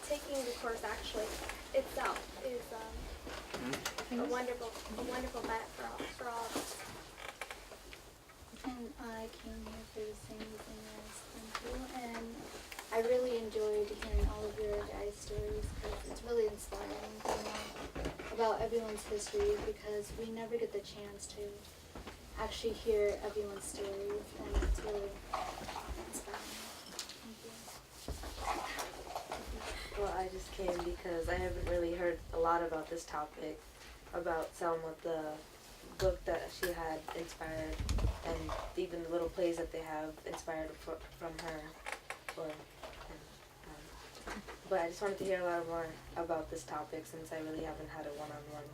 S21: taking the course actually itself is a wonderful bet for all of us.
S22: And I came here for the same reason as you, and I really enjoyed hearing all of your guys' stories, because it's really inspiring to know about everyone's history, because we never get the chance to actually hear everyone's stories, and it's really inspiring. Thank you.
S23: Well, I just came because I haven't really heard a lot about this topic, about Selma, the book that she had inspired, and even the little plays that they have inspired from her. But I just wanted to hear a lot more about this topic since I really haven't had a one-on-one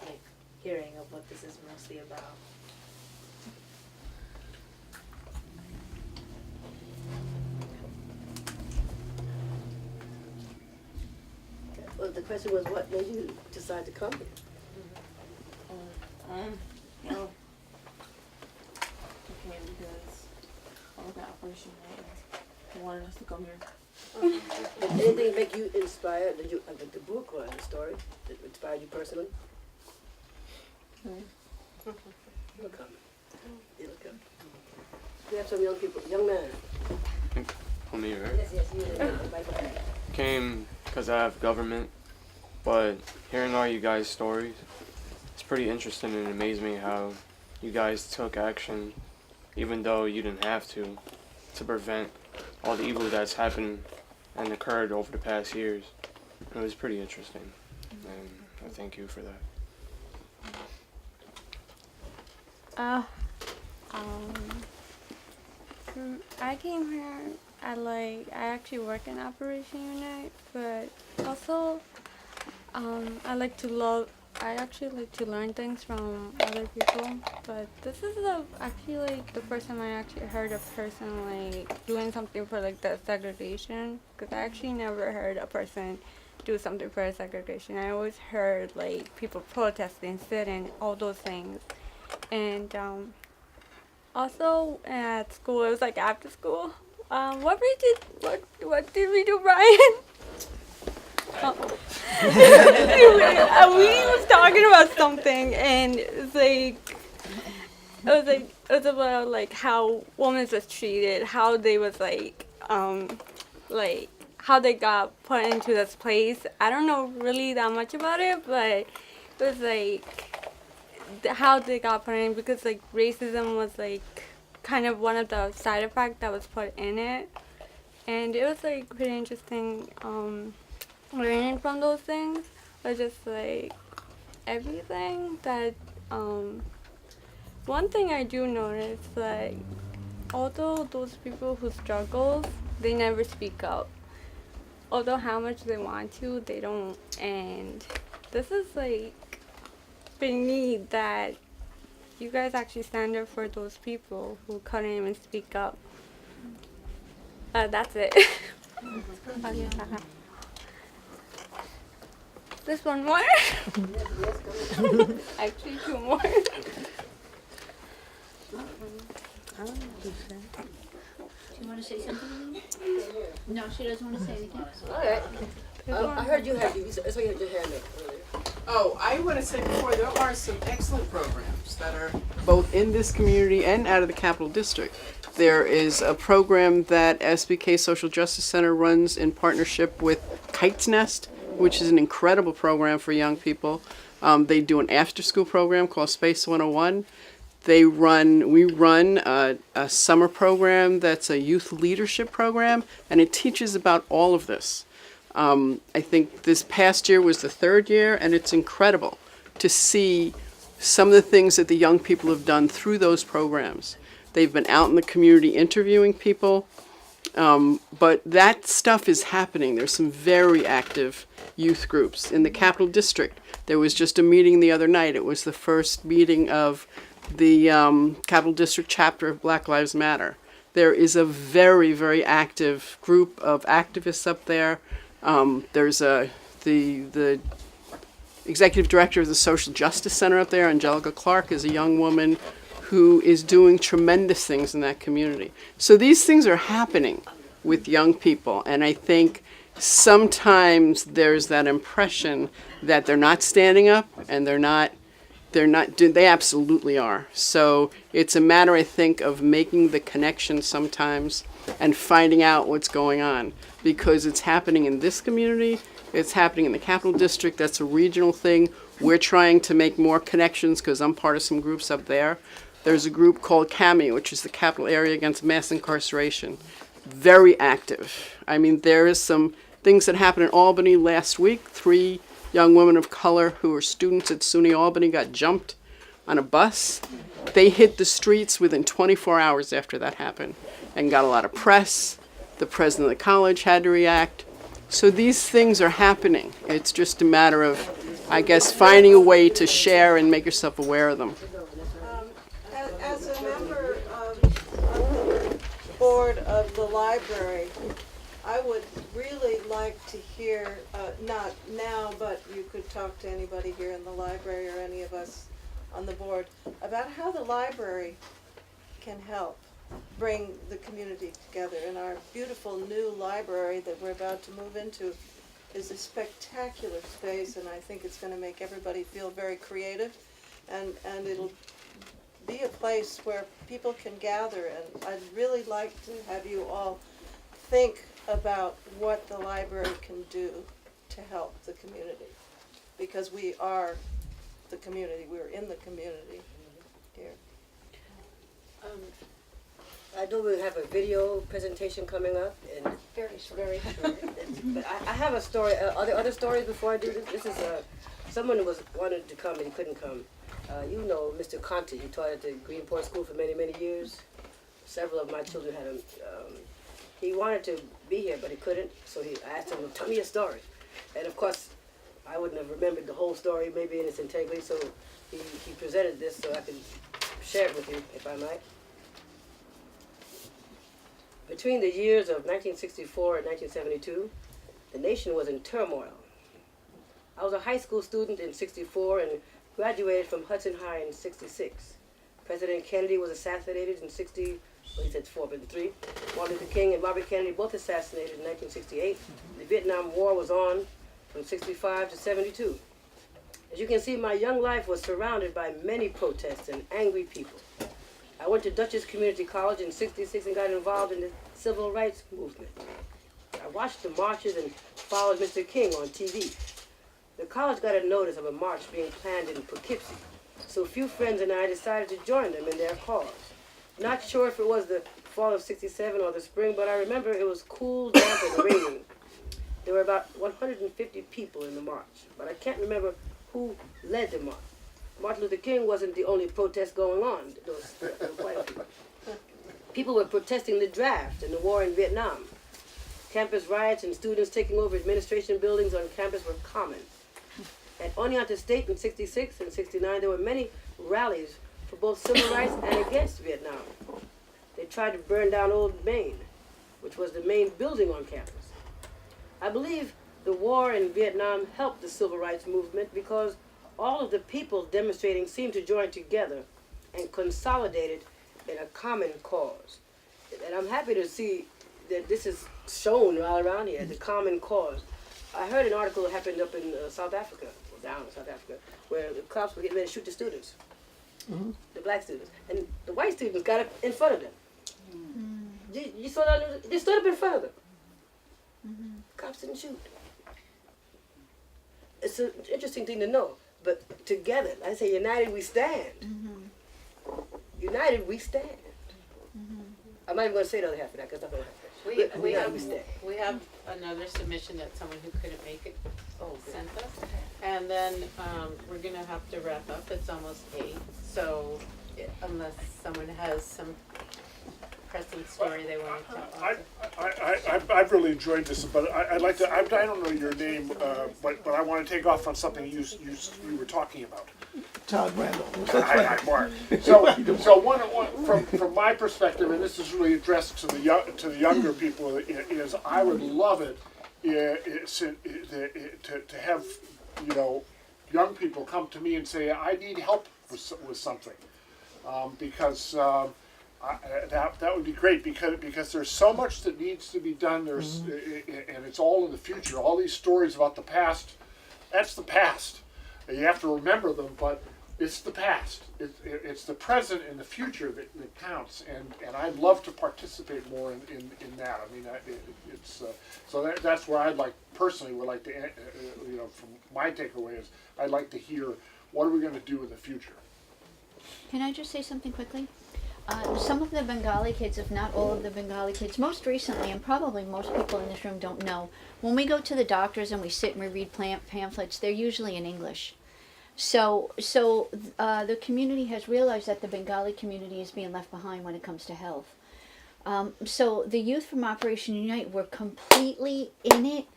S23: like hearing of what this is mostly about.
S3: Well, the question was, what made you decide to come here?
S18: Well, I came because all the Operation Night wanted us to come here.
S3: Did anything make you inspired? Did you, the book or the story, that inspired you personally? You'll come. You'll come. We have some young people, young man.
S6: Me, right?
S3: Yes, yes, you.
S6: Came because I have government, but hearing all you guys' stories, it's pretty interesting and it amazed me how you guys took action, even though you didn't have to prevent all the evil that's happened and occurred over the past years. It was pretty interesting, and I thank you for that.
S10: I came here, I actually work in Operation Unite, but also I actually like to learn things from other people, but this is actually like the first time I actually heard a person like doing something for like the segregation, because I actually never heard a person do something for segregation. I always heard like people protesting, sitting, all those things. And also at school, it was like after school. What did we do, Brian? We was talking about something, and it was about like how women was treated, how they was like how they got put into this place. I don't know really that much about it, but it was like how they got put in, because like racism was like kind of one of the side effects that was put in it, and it was like pretty interesting learning from those things. But just like everything that one thing I do notice, like although those people who struggle, they never speak up. Although how much they want to, they don't. And this is like pretty neat that you guys actually stand up for those people who couldn't even speak up. That's it. This one more? Actually, two more.
S2: Do you want to say something? No, she doesn't want to say anything.
S3: All right. I heard you had you. That's why you had your hand up earlier.
S12: Oh, I want to say before, there are some excellent programs that are both in this community and out of the Capital District. There is a program that SBK Social Justice Center runs in partnership with Kite's Nest, which is an incredible program for young people. They do an after-school program called Space 101. We run a summer program that's a youth leadership program, and it teaches about all of this. I think this past year was the third year, and it's incredible to see some of the things that the young people have done through those programs. They've been out in the community interviewing people, but that stuff is happening. There's some very active youth groups. In the Capital District, there was just a meeting the other night. It was the first meeting of the Capital District chapter of Black Lives Matter. There is a very, very active group of activists up there. There's the executive director of the Social Justice Center up there, Angelica Clark, is a young woman who is doing tremendous things in that community. So these things are happening with young people, and I think sometimes there's that impression that they're not standing up, and they absolutely are. So it's a matter, I think, of making the connection sometimes and finding out what's going on, because it's happening in this community, it's happening in the Capital District. That's a regional thing. We're trying to make more connections because I'm part of some groups up there. There's a group called CAMI, which is the Capital Area Against Mass Incarceration. Very active. I mean, there is some things that happened in Albany last week. 3 young women of color who were students at SUNY Albany got jumped on a bus. They hit the streets within 24 hours after that happened and got a lot of press. The president of the college had to react. So these things are happening. It's just a matter of, I guess, finding a way to share and make yourself aware of them.
S4: As a member of the board of the library, I would really like to hear, not now, but you could talk to anybody here in the library or any of us on the board, about how the library can help bring the community together. And our beautiful new library that we're about to move into is a spectacular space, and I think it's going to make everybody feel very creative, and it'll be a place where people can gather. And I'd really like to have you all think about what the library can do to help the community, because we are the community. We're in the community here.
S3: I know we have a video presentation coming up, and
S2: Very short.
S3: very short. But I have a story. Are there other stories before I do this? This is someone who wanted to come and he couldn't come. You know Mr. Conti. He taught at the Greenport School for many, many years. Several of my children had him. He wanted to be here, but he couldn't. So I asked him, well, tell me a story. And of course, I wouldn't have remembered the whole story, maybe in its integrity. So he presented this so I could share it with you, if I might. Between the years of 1964 and 1972, the nation was in turmoil. I was a high school student in '64 and graduated from Hudson High in '66. President Kennedy was assassinated in he said 4, but 3. Martin Luther King and Robert Kennedy both assassinated in 1968. The Vietnam War was on from '65 to '72. As you can see, my young life was surrounded by many protests and angry people. I went to Dutchess Community College in '66 and got involved in the civil rights movement. I watched the marches and followed Mr. King on TV. The college got a notice of a march being planned in Poughkeepsie, so a few friends and I decided to join them in their cause. Not sure if it was the fall of '67 or the spring, but I remember it was cool, damp, and raining. There were about 150 people in the march, but I can't remember who led the march. Martin Luther King wasn't the only protest going on. There were quite a few. People were protesting the draft and the war in Vietnam. Campus riots and students taking over administration buildings on campus were common. At Oneonta State in '66 and '69, there were many rallies for both civil rights and against Vietnam. They tried to burn down Old Main, which was the main building on campus. I believe the war in Vietnam helped the civil rights movement because all of the people demonstrating seemed to join together and consolidated in a common cause. And I'm happy to see that this is shown all around here, the common cause. I heard an article that happened up in South Africa, or down in South Africa, where the cops were getting ready to shoot the students, the black students. And the white students got up in front of them. You saw that? They stood up in front of them. Cops didn't shoot. It's an interesting thing to know. But together, I say, united we stand. United we stand. I'm not even going to say the other half of that because I'm not going to have
S5: We have another submission that someone who couldn't make it sent us. And then we're going to have to wrap up. It's almost 8. So unless someone has some pressing story they want to tell.
S14: I've really enjoyed this, but I'd like to. I don't know your name, but I want to take off on something you were talking about.
S17: Todd Randall.
S14: Hi, Mark. So one from my perspective, and this is really addressed to the younger people, is I would love it to have young people come to me and say I need help with something, because. That would be great because there's so much that needs to be done. And it's all in the future. All these stories about the past, that's the past. You have to remember them, but it's the past. It's the present and the future that counts. And I'd love to participate more in that. I mean, so that's where I'd like personally would like to from my takeaway is I'd like to hear what are we going to do in the future.
S2: Can I just say something quickly? Some of the Bengali kids, if not all of the Bengali kids, most recently, and probably most people in this room don't know, when we go to the doctors and we sit and we read pamphlets, they're usually in English. So the community has realized that the Bengali community is being left behind when it comes to health. So the youth from Operation Unite were completely in it.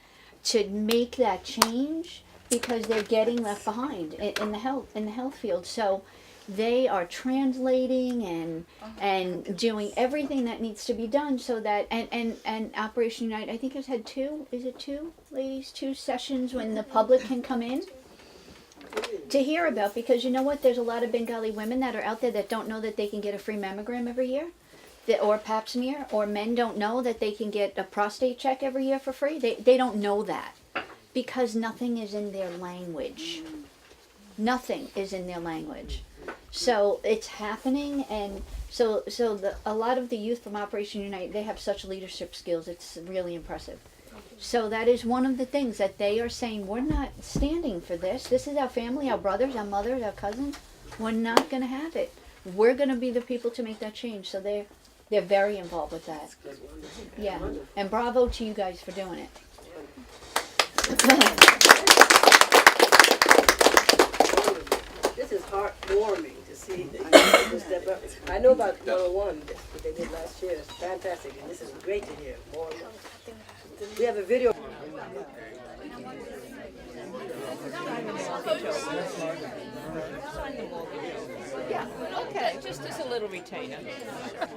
S2: to make that change because they're getting left behind in the health field. So they are translating and doing everything that needs to be done so that and Operation Unite, I think it's had two ladies, 2 sessions when the public can come in to hear about, because you know what, there's a lot of Bengali women that are out there that don't know that they can get a free mammogram every year, or pap smear, or men don't know that they can get a prostate check every year for free. They don't know that because nothing is in their language. Nothing is in their language. So it's happening, and so a lot of the youth from Operation Unite, they have such leadership skills. It's really impressive. So that is one of the things that they are saying, we're not standing for this. This is our family, our brothers, our mothers, our cousins. We're not going to have it. We're going to be the people to make that change. So they're very involved with that. Yeah, and bravo to you guys for doing it.
S16: This is heartwarming to see that people step up. I know about 101 that they did last year. It's fantastic, and this is great to hear. More. We have a video.
S7: Yeah, okay, just as a little retainer. Sure.